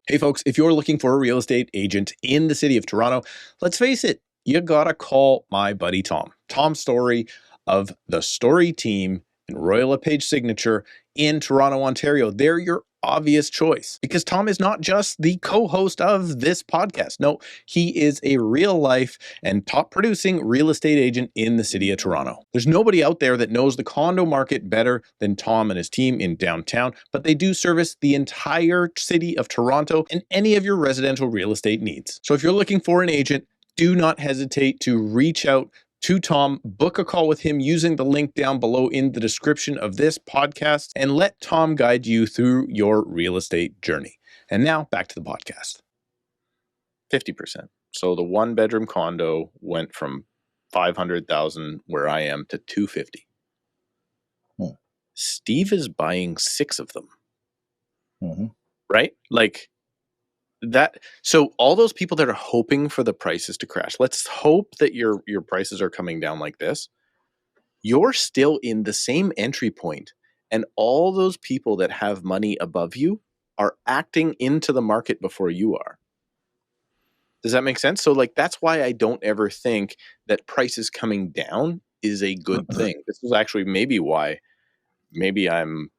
Hey folks, if you're looking for a real estate agent in the city of Toronto, let's face it, you gotta call my buddy Tom Storey of the Storey team and LePage Signature in Toronto, Ontario. They're your obvious choice, because Tom is not just the co-host of this podcast. No, he is a real life and top producing real estate agent in the city of Toronto. There's nobody out there that knows the condo market better than Tom and his team in downtown, but they do service the entire city of Toronto and any of your residential real estate needs. So if you're looking for an agent, do not hesitate to reach out to Tom, book a call with him using the link down below in the description of this podcast, and let Tom guide you through your real estate journey. And now back to the podcast. 50%. So the one bedroom condo went from 500,000 where I am to 250. Steve is buying 6 of them. Right? Like that. So all those people that are hoping for the prices to crash, let's hope that your prices are coming down like this. You're still in the same entry point, and all those people that have money above you are acting into the market before you are. Does that make sense? So, like, that's why I don't ever think that prices coming down is a good thing. This is actually maybe why I'm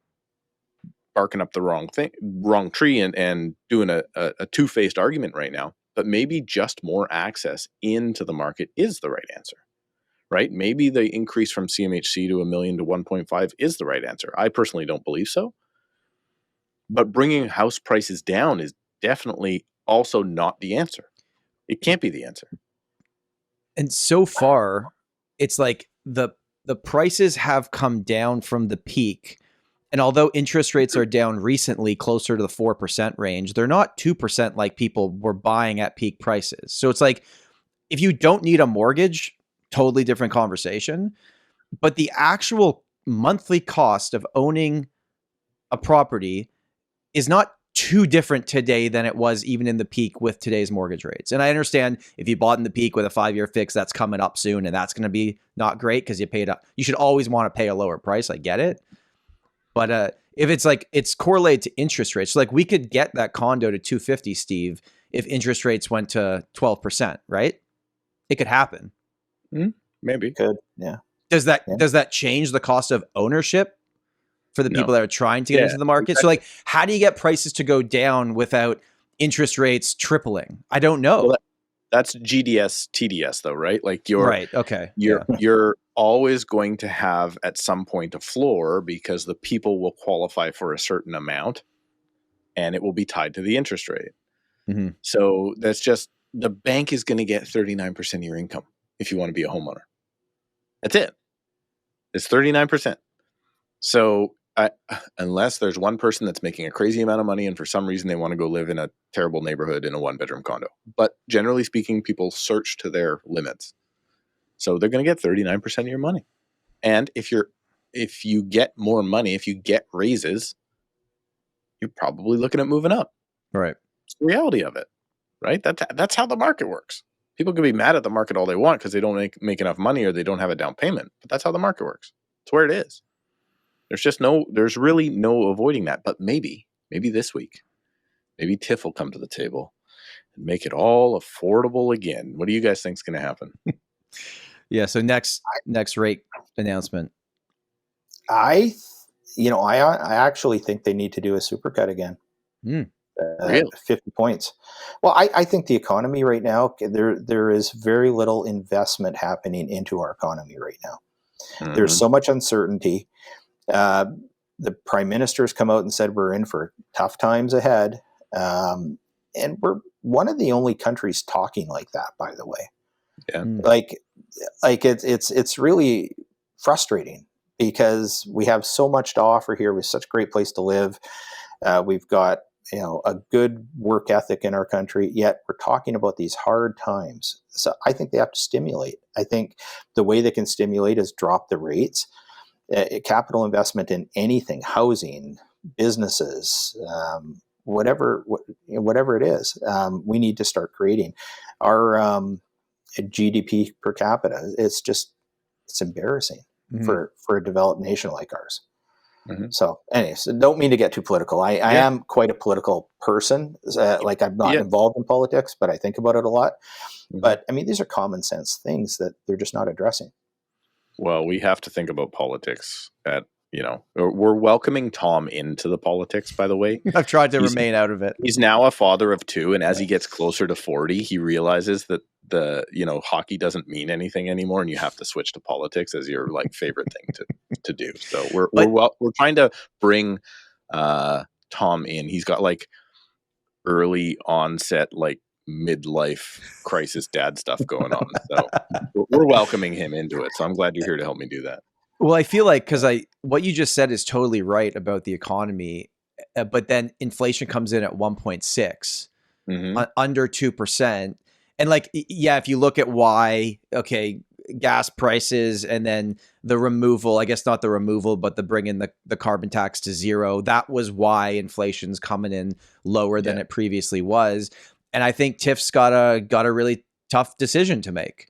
barking up the wrong tree and doing a two-faced argument right now. But maybe just more access into the market is the right answer, right? Maybe the increase from CMHC to $1 million to 1.5 is the right answer. I personally don't believe so. But bringing house prices down is definitely also not the answer. It can't be the answer. And so far, it's like the prices have come down from the peak. And although interest rates are down recently closer to the 4% range, they're not 2% like people were buying at peak prices. So it's like, if you don't need a mortgage, totally different conversation. But the actual monthly cost of owning a property is not too different today than it was even in the peak with today's mortgage rates. And I understand if you bought in the peak with a 5-year fix, that's coming up soon, and that's going to be not great because you paid up. You should always want to pay a lower price. I get it. But if it's like it's correlated to interest rates, so like we could get that condo to 250, Steve, if interest rates went to 12%, right? It could happen. Maybe. Could, yeah. Does that change the cost of ownership for the people that are trying to get into the market? Exactly. So like, how do you get prices to go down without interest rates tripling? I don't know. Well, that's GDS, TDS though, right? Like you're right. Okay. You're always going to have at some point a floor because the people will qualify for a certain amount and it will be tied to the interest rate. Mm-hmm. So that's just, the bank is going to get 39% of your income if you want to be a homeowner. That's it. It's 39%. So unless there's one person that's making a crazy amount of money and for some reason they want to go live in a terrible neighborhood in a 1-bedroom condo. But generally speaking, people search to their limits. So they're going to get 39% of your money. And if you get more money, if you get raises, you're probably looking at moving up. Right. It's the reality of it, right? That's how the market works. People can be mad at the market all they want because they don't make enough money or they don't have a down payment. But that's how the market works. It's where it is. There's really no avoiding that. But maybe this week, maybe TIF will come to the table and make it all affordable again. What do you guys think is going to happen? Yeah. So next rate announcement. I actually think they need to do a supercut again. Really? 50 points. Well, I think the economy right now, there is very little investment happening into our economy right now. Mm-hmm. There's so much uncertainty. The prime minister has come out and said we're in for tough times ahead. And we're one of the only countries talking like that, by the way. Yeah. Like it's really frustrating because we have so much to offer here. We have such a great place to live. We've got, a good work ethic in our country, yet we're talking about these hard times. So I think they have to stimulate. I think the way they can stimulate is drop the rates. Capital investment in anything, housing, businesses, whatever it is, we need to start creating. Our GDP per capita, it's embarrassing for a developed nation like ours. Mm-hmm. So anyways, don't mean to get too political. I am quite a political person. Like I'm not involved in politics, but I think about it a lot. Mm-hmm. But I mean, these are common sense things that they're just not addressing. Well, we have to think about politics we're welcoming Tom into the politics, by the way. I've tried to remain out of it. He's now a father of 2. And as he gets closer to 40, he realizes that hockey doesn't mean anything anymore. And you have to switch to politics as your favorite thing to do. So we're trying to bring Tom in. He's got early onset, midlife crisis dad stuff going on. So we're welcoming him into it. So I'm glad you're here to help me do that. Well, I feel like what you just said is totally right about the economy, but then inflation comes in at 1.6, under 2%. And if you look at why, gas prices and then the removal, I guess not the removal, but the bring in the carbon tax to 0, that was why inflation's coming in lower than it previously was. And I think TIF's got a really tough decision to make.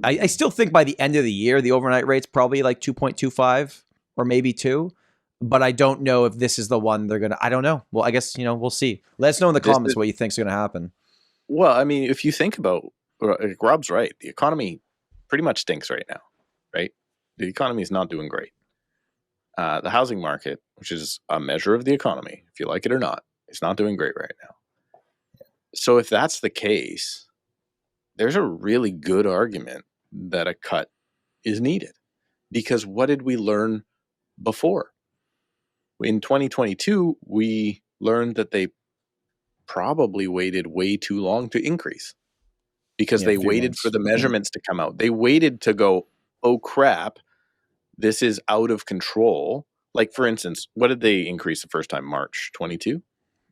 I still think by the end of the year, the overnight rate's probably 2.25 or maybe 2, but I don't know if this is the one they're going to, I don't know. Well, I guess, we'll see. Let us know in the comments what you think's going to happen. Well, I mean, if you think about, Rob's right. The economy pretty much stinks right now, right? The economy is not doing great. The housing market, which is a measure of the economy, if you like it or not, is not doing great right now. So if that's the case, there's a really good argument that a cut is needed. Because what did we learn before? In 2022, we learned that they probably waited way too long to increase because they waited for the measurements to come out. They waited to go, oh crap, this is out of control. For instance, what did they increase the first time? March 22?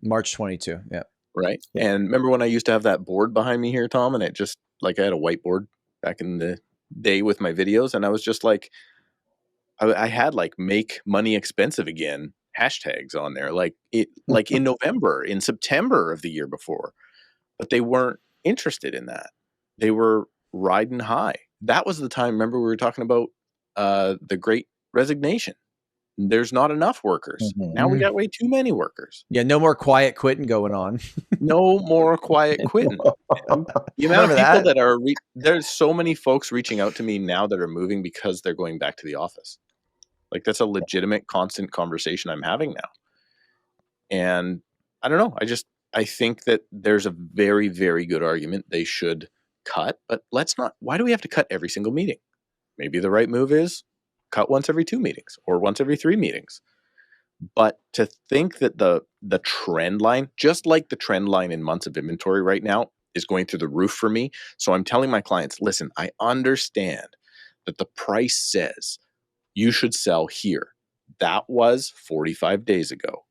March 22, yeah. Right. Yeah. And remember when I used to have that board behind me here, Tom, and it just I had a whiteboard back in the day with my videos. And I was just I had make money expensive again hashtags on there, in November, in September of the year before, but they weren't interested in that. They were riding high. That was the time. Remember we were talking about the Great Resignation. There's not enough workers. Mm-hmm. Now we got way too many workers. Yeah, no more quiet quitting going on. No more quiet quitting. The amount of people that are there's so many folks reaching out to me now that are moving because they're going back to the office. That's a legitimate, constant conversation I'm having now. And I don't know. I think that there's a very, very good argument they should cut, but let's not. Why do we have to cut every single meeting? Maybe the right move is cut once every 2 meetings or once every 3 meetings. But to think that the trend line, just like the trend line in months of inventory right now, is going through the roof for me. So I'm telling my clients, listen, I understand that the price says you should sell here. That was 45 days ago.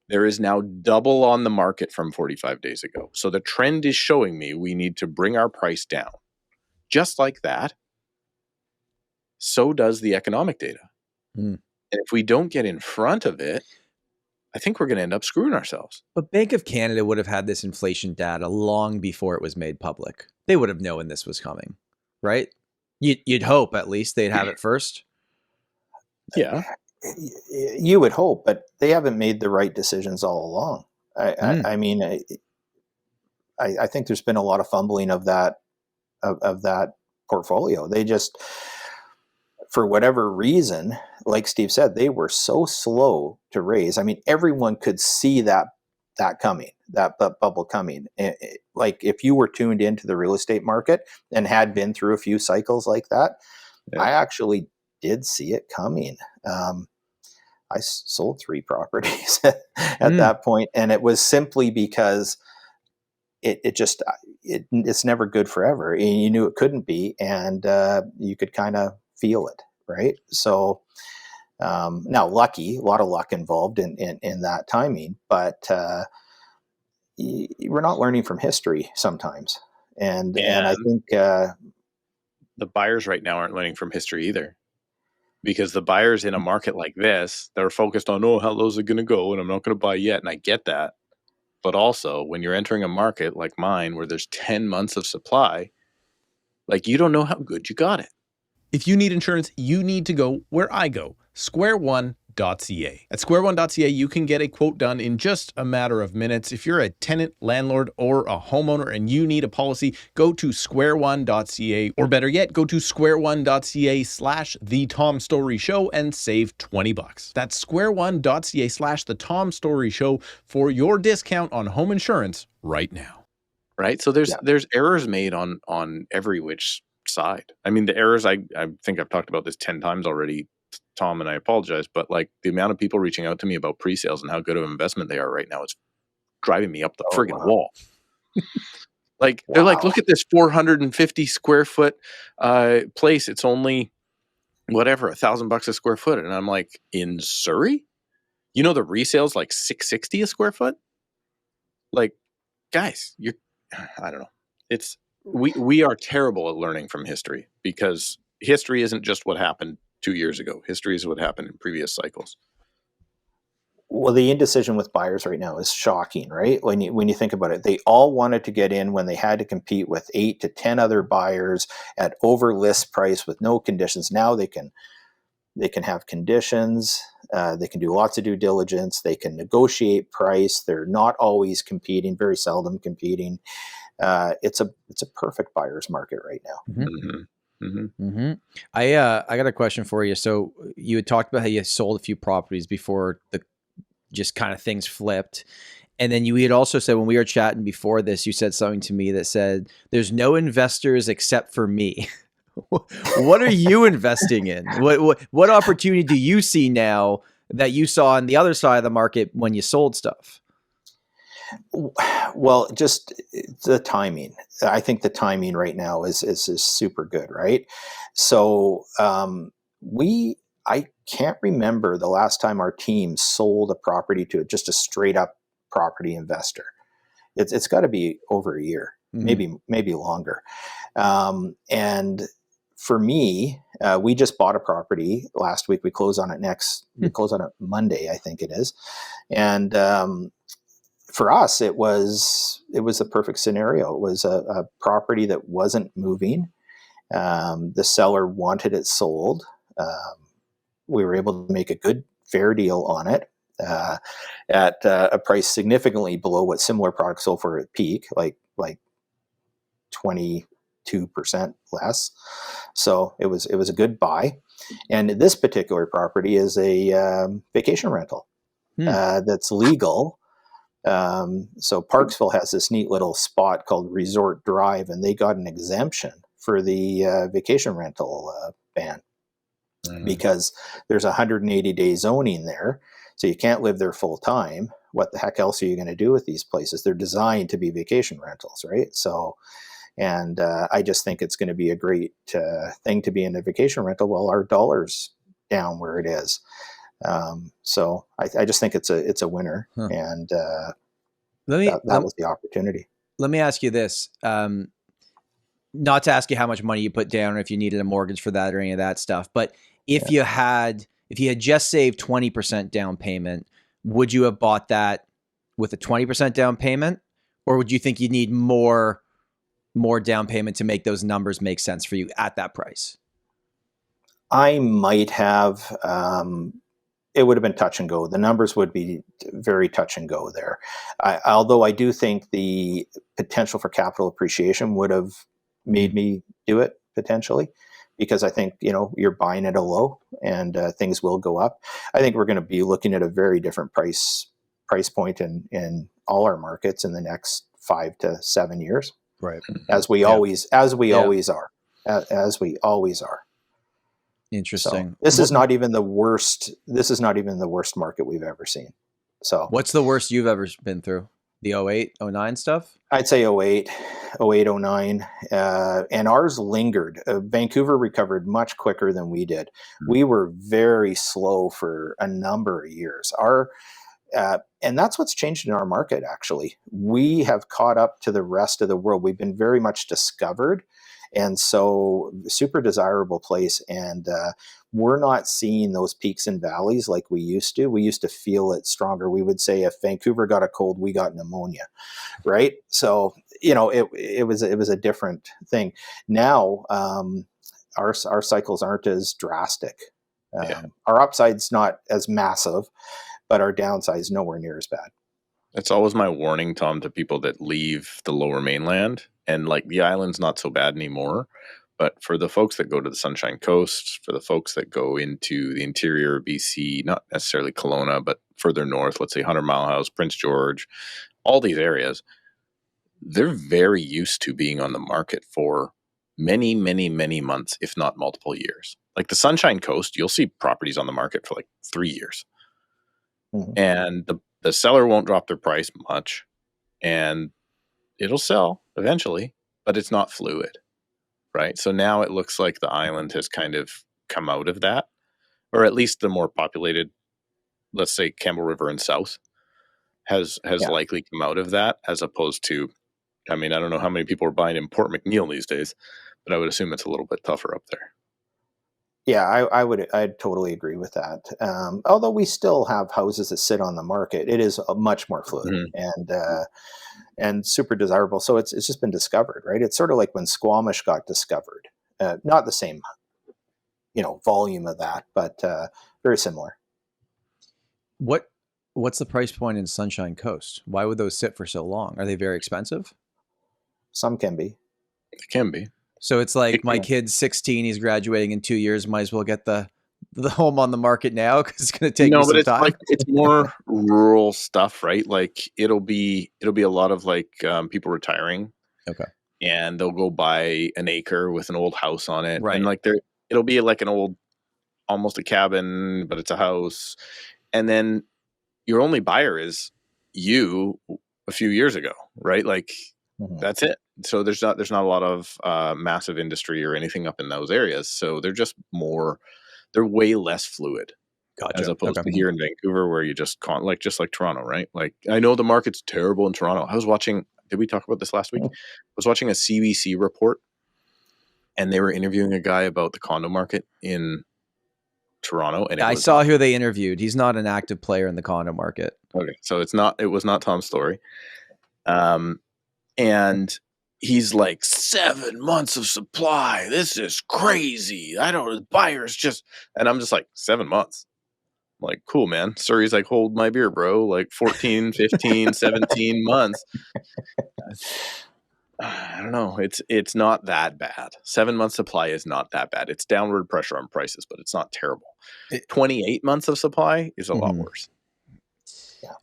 There is now double on the market from 45 days ago. So the trend is showing me we need to bring our price down. Just like that, so does the economic data. And if we don't get in front of it, I think we're going to end up screwing ourselves. But Bank of Canada would have had this inflation data long before it was made public. They would have known this was coming, right? You'd hope at least they'd have it first. Yeah. You would hope, but they haven't made the right decisions all along. I mean, I think there's been a lot of fumbling of that portfolio. They just, for whatever reason, like Steve said, they were so slow to raise. I mean, everyone could see that coming, that bubble coming. Like if you were tuned into the real estate market and had been through a few cycles like that, I actually did see it coming. I sold 3 properties at that point, and it was simply because it's never good forever. And you knew it couldn't be, and you could kind of feel it, right? So now, a lot of luck involved in that timing, but we're not learning from history sometimes, and I think the buyers right now aren't learning from history either. Because the buyers in a market like this, they're focused on, how low's it going to go? And I'm not going to buy yet. And I get that. But also, when you're entering a market like mine, where there's 10 months of supply, like you don't know how good you got it. If you need insurance, you need to go where I go, squareone.ca. At squareone.ca, you can get a quote done in just a matter of minutes. If you're a tenant, landlord, or a homeowner and you need a policy, go to squareone.ca, or better yet, go to squareone.ca/The Tom Storey Show and save $20. That's squareone.ca/The Tom Storey Show for your discount on home insurance right now. Right? So there's errors made on every which side. I mean, the errors, I think I've talked about this 10 times already, Tom, and I apologize, but like the amount of people reaching out to me about pre-sales and how good of an investment they are right now is driving me up the friggin' wall. Like they're like, look at this 450 square foot place. It's only whatever, $1,000 a square foot. And I'm like, in Surrey? You know, the resale's like $660 a square foot? Like, guys, I don't know. It's, we are terrible at learning from history, because history isn't just what happened 2 years ago. History is what happened in previous cycles. Well, the indecision with buyers right now is shocking, right? When you think about it, they all wanted to get in when they had to compete with 8 to 10 other buyers at over list price with no conditions. Now they can have conditions. They can do lots of due diligence. They can negotiate price. They're not always competing, very seldom competing. It's a perfect buyer's market right now. I got a question for you. So you had talked about how you sold a few properties before just kind of things flipped. And then you had also said, when we were chatting before this, you said something to me that said, there's no investors except for me. What are you investing in? What opportunity do you see now that you saw on the other side of the market when you sold stuff? Well, just the timing. I think the timing right now is super good, right? So I can't remember the last time our team sold a property to just a straight up property investor. It's got to be over a year, maybe longer. And for me, we just bought a property last week. We close on it we close on it Monday, I think it is. And for us, it was the perfect scenario. It was a property that wasn't moving. The seller wanted it sold. We were able to make a good, fair deal on it at a price significantly below what similar products sold for at peak, like 22% less. So it was a good buy. And this particular property is a vacation rental that's legal. So Parksville has this neat little spot called Resort Drive, and they got an exemption for the vacation rental ban because there's 180-day zoning there. So you can't live there full time. What the heck else are you going to do with these places? They're designed to be vacation rentals, right? So, and I just think it's going to be a great thing to be in a vacation rental while our dollar's down where it is. So I just think it's a winner, Huh. and Let that was the opportunity. me ask you this. Not to ask you how much money you put down or if you needed a mortgage for that or any of that stuff, but if you had just saved 20% down payment, would you have bought that with a 20% down payment, or would you think you need more down payment to make those numbers make sense for you at that price? I might have. It would have been touch and go. The numbers would be very touch and go there. Although I do think the potential for capital appreciation would have made me do it potentially, because I think, you're buying at a low and things will go up. I think we're going to be looking at a very different price point in all our markets in the next 5 to 7 years. Right. As we always are. Interesting. So this is not even the worst. This is not even the worst market we've ever seen. So what's the worst you've ever been through? The 08, 09 stuff? I'd say 08, 09. And ours lingered. Vancouver recovered much quicker than we did. We were very slow for a number of years. And that's what's changed in our market, actually. We have caught up to the rest of the world. We've been very much discovered. And so super desirable place. And we're not seeing those peaks and valleys like we used to. We used to feel it stronger. We would say if Vancouver got a cold, we got pneumonia, right? So, it was a different thing. Now, our cycles aren't as drastic. Our upside's not as massive, but our downside's nowhere near as bad. That's always my warning, Tom, to people that leave the lower mainland. And like the island's not so bad anymore. But for the folks that go to the Sunshine Coast, for the folks that go into the interior of BC, not necessarily Kelowna, but further north, let's say 100 Mile House, Prince George, all these areas, they're very used to being on the market for many, many, many months, if not multiple years. Like the Sunshine Coast, you'll see properties on the market for like 3 years. Mm-hmm. And the seller won't drop their price much, and it'll sell eventually, but it's not fluid, right? So now it looks like the island has kind of come out of that, or at least the more populated, let's say Campbell River and South has likely come out of that, as opposed to, I mean, I don't know how many people are buying in Port McNeill these days, but I would assume it's a little bit tougher up there. Yeah, I'd totally agree with that. Although we still have houses that sit on the market, it is much more fluid and super desirable. So it's just been discovered, right? It's sort of like when Squamish got discovered. Not the same, volume of that, but very similar. What's the price point in Sunshine Coast? Why would those sit for so long? Are they very expensive? Some can be. It can be. So it's like my kid's 16, he's graduating in 2 years, might as well get the home on the market now because it's going to take me some time. Like, it's more rural stuff, right? Like it'll be a lot of like people retiring. Okay. And they'll go buy an acre with an old house on it. Right. And like it'll be like an old, almost a cabin, but it's a house. And then your only buyer is you a few years ago, right? Like that's it. So there's not a lot of massive industry or anything up in those areas. So they're way less fluid. Gotcha. As opposed to here in Vancouver, where you just like Toronto, right? Like I know the market's terrible in Toronto. I was watching. Did we talk about this last week? I was watching a CBC report, and they were interviewing a guy about the condo market in Toronto. And I saw who they interviewed. He's not an active player in the condo market. Okay, so it was not Tom Storey, and he's like 7 months of supply. This is crazy. Buyers just, and I'm just like 7 months. I'm like, cool, man. Surrey's like, hold my beer, bro. Like 14, 15, 17 months. I don't know. It's not that bad. 7 months supply is not that bad. It's downward pressure on prices, but it's not terrible. 28 months of supply is a lot worse.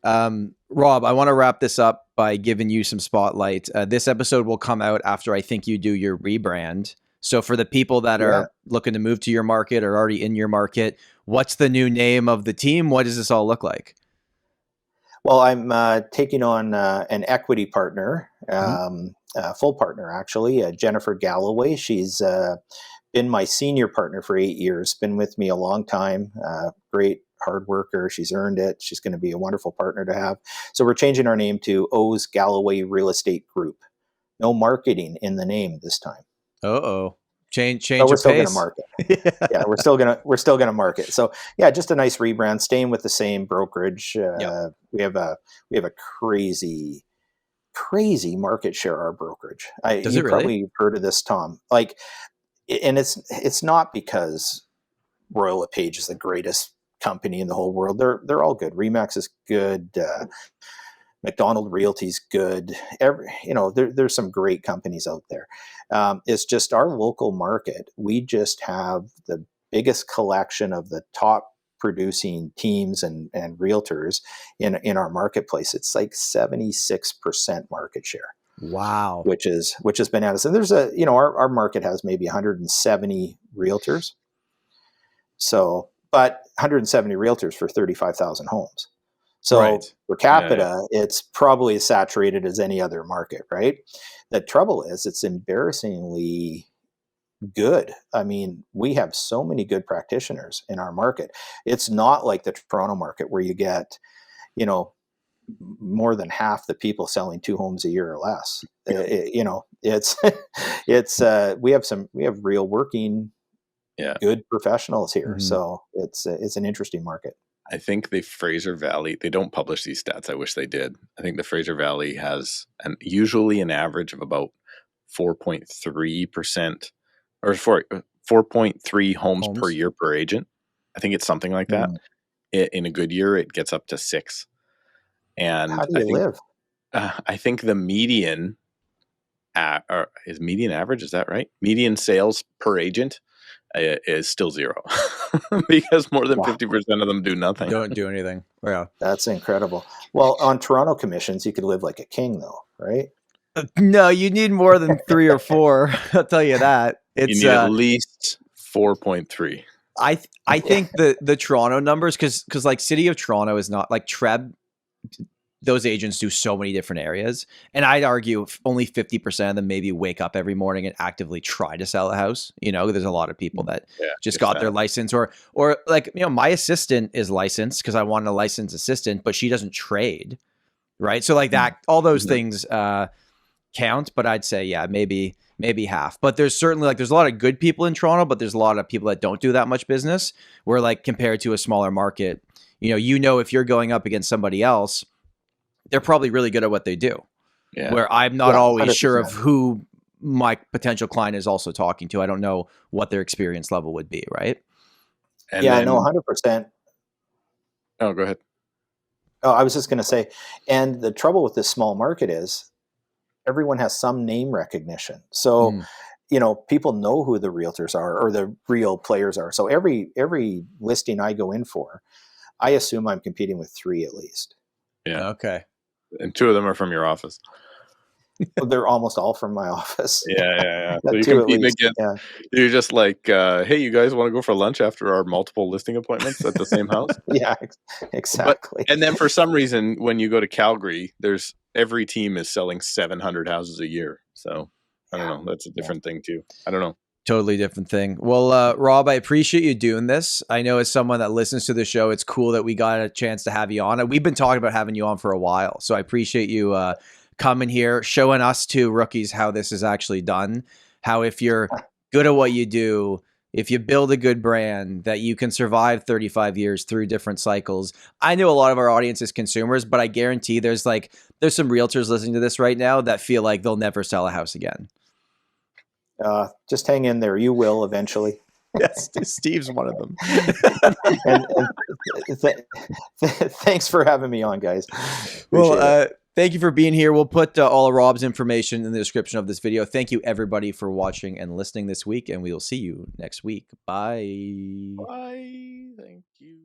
Rob, I want to wrap this up by giving you some spotlight. This episode will come out after I think you do your rebrand. So for the people that are looking to move to your market or already in your market, what's the new name of the team? What does this all look like? Well, I'm taking on an equity partner, full partner actually, Jennifer Galloway. She's been my senior partner for 8 years, been with me a long time, great hard worker. She's earned it. She's going to be a wonderful partner to have. So we're changing our name to O's Galloway Real Estate Group. No marketing in the name this time. Uh-oh. Change But we're of still going to pace. market. Yeah, we're still gonna market. So yeah, just a nice rebrand, staying with the same brokerage. Yep. We have a crazy market share, our brokerage. Does you it really? probably heard of this, Tom. Like, and it's not because Royal LePage is the greatest company in the whole world. They're all good. Remax is good. Macdonald Realty's good. There's some great companies out there. It's just our local market. We just have the biggest collection of the top producing teams and realtors in our marketplace. It's like 76% market share. Wow. Which is bananas. And there's our market has maybe 170 realtors. So, but 170 realtors for 35,000 homes. So Right. per capita, it's probably as saturated as any other market, right? The trouble is it's embarrassingly good. I mean, we have so many good practitioners in our market. It's not like the Toronto market where you get, more than half the people selling 2 homes a year or less. It's we have real working, good professionals here. Mhm. So it's an interesting market. I think the Fraser Valley, they don't publish these stats. I wish they did. I think the Fraser Valley has usually an average of about 4.3% or 4.3 homes per year per agent. I think it's something like that. In a good year, it gets up to 6. And how do you live? I think the median is median average. Is that right? Median sales per agent is still 0 because more than 50% of them do nothing. Don't do anything. Yeah. That's incredible. Well, on Toronto commissions, you could live like a king though, right? No, you need more than 3 or 4. I'll tell you that. It's you need at least 4.3. I think the Toronto numbers, because like City of Toronto is not like TREB. Those agents do so many different areas, and I'd argue only 50% of them maybe wake up every morning and actively try to sell a house. There's a lot of people that just got their license, or like my assistant is licensed because I want a licensed assistant, but she doesn't trade, right? So like that, all those things count, but I'd say maybe half. But there's certainly there's a lot of good people in Toronto, but there's a lot of people that don't do that much business. Where like compared to a smaller market, if you're going up against somebody else, they're probably really good at what they do. Yeah. Where I'm not always 100%. Sure of who my potential client is also talking to. I don't know what their experience level would be, right? And I know 100%. Oh, go ahead. Oh, I was just going to say, and the trouble with this small market is everyone has some name recognition. So, people know who the realtors are or the real players are. So every listing I go in for, I assume I'm competing with 3 at least. Yeah. Okay. And 2 of them are from your office. They're almost all from my office. Yeah. So you compete against. You're just like, hey, you guys want to go for lunch after our multiple listing appointments at the same house? Yeah, exactly. And then for some reason, when you go to Calgary, every team is selling 700 houses a year. So I don't know. That's a different thing too. I don't know. Totally different thing. Well, Rob, I appreciate you doing this. I know as someone that listens to the show, it's cool that we got a chance to have you on. We've been talking about having you on for a while. So I appreciate you coming here, showing us two rookies how this is actually done. How if you're good at what you do, if you build a good brand, that you can survive 35 years through different cycles. I know a lot of our audience is consumers, but I guarantee there's some realtors listening to this right now that feel like they'll never sell a house again. Just hang in there. You will eventually. Yes, Steve's one of them. Thanks for having me on, guys. Thank you for being here. We'll put all of Rob's information in the description of this video. Thank you, everybody, for watching and listening this week, and we will see you next week. Bye. Bye. Thank you.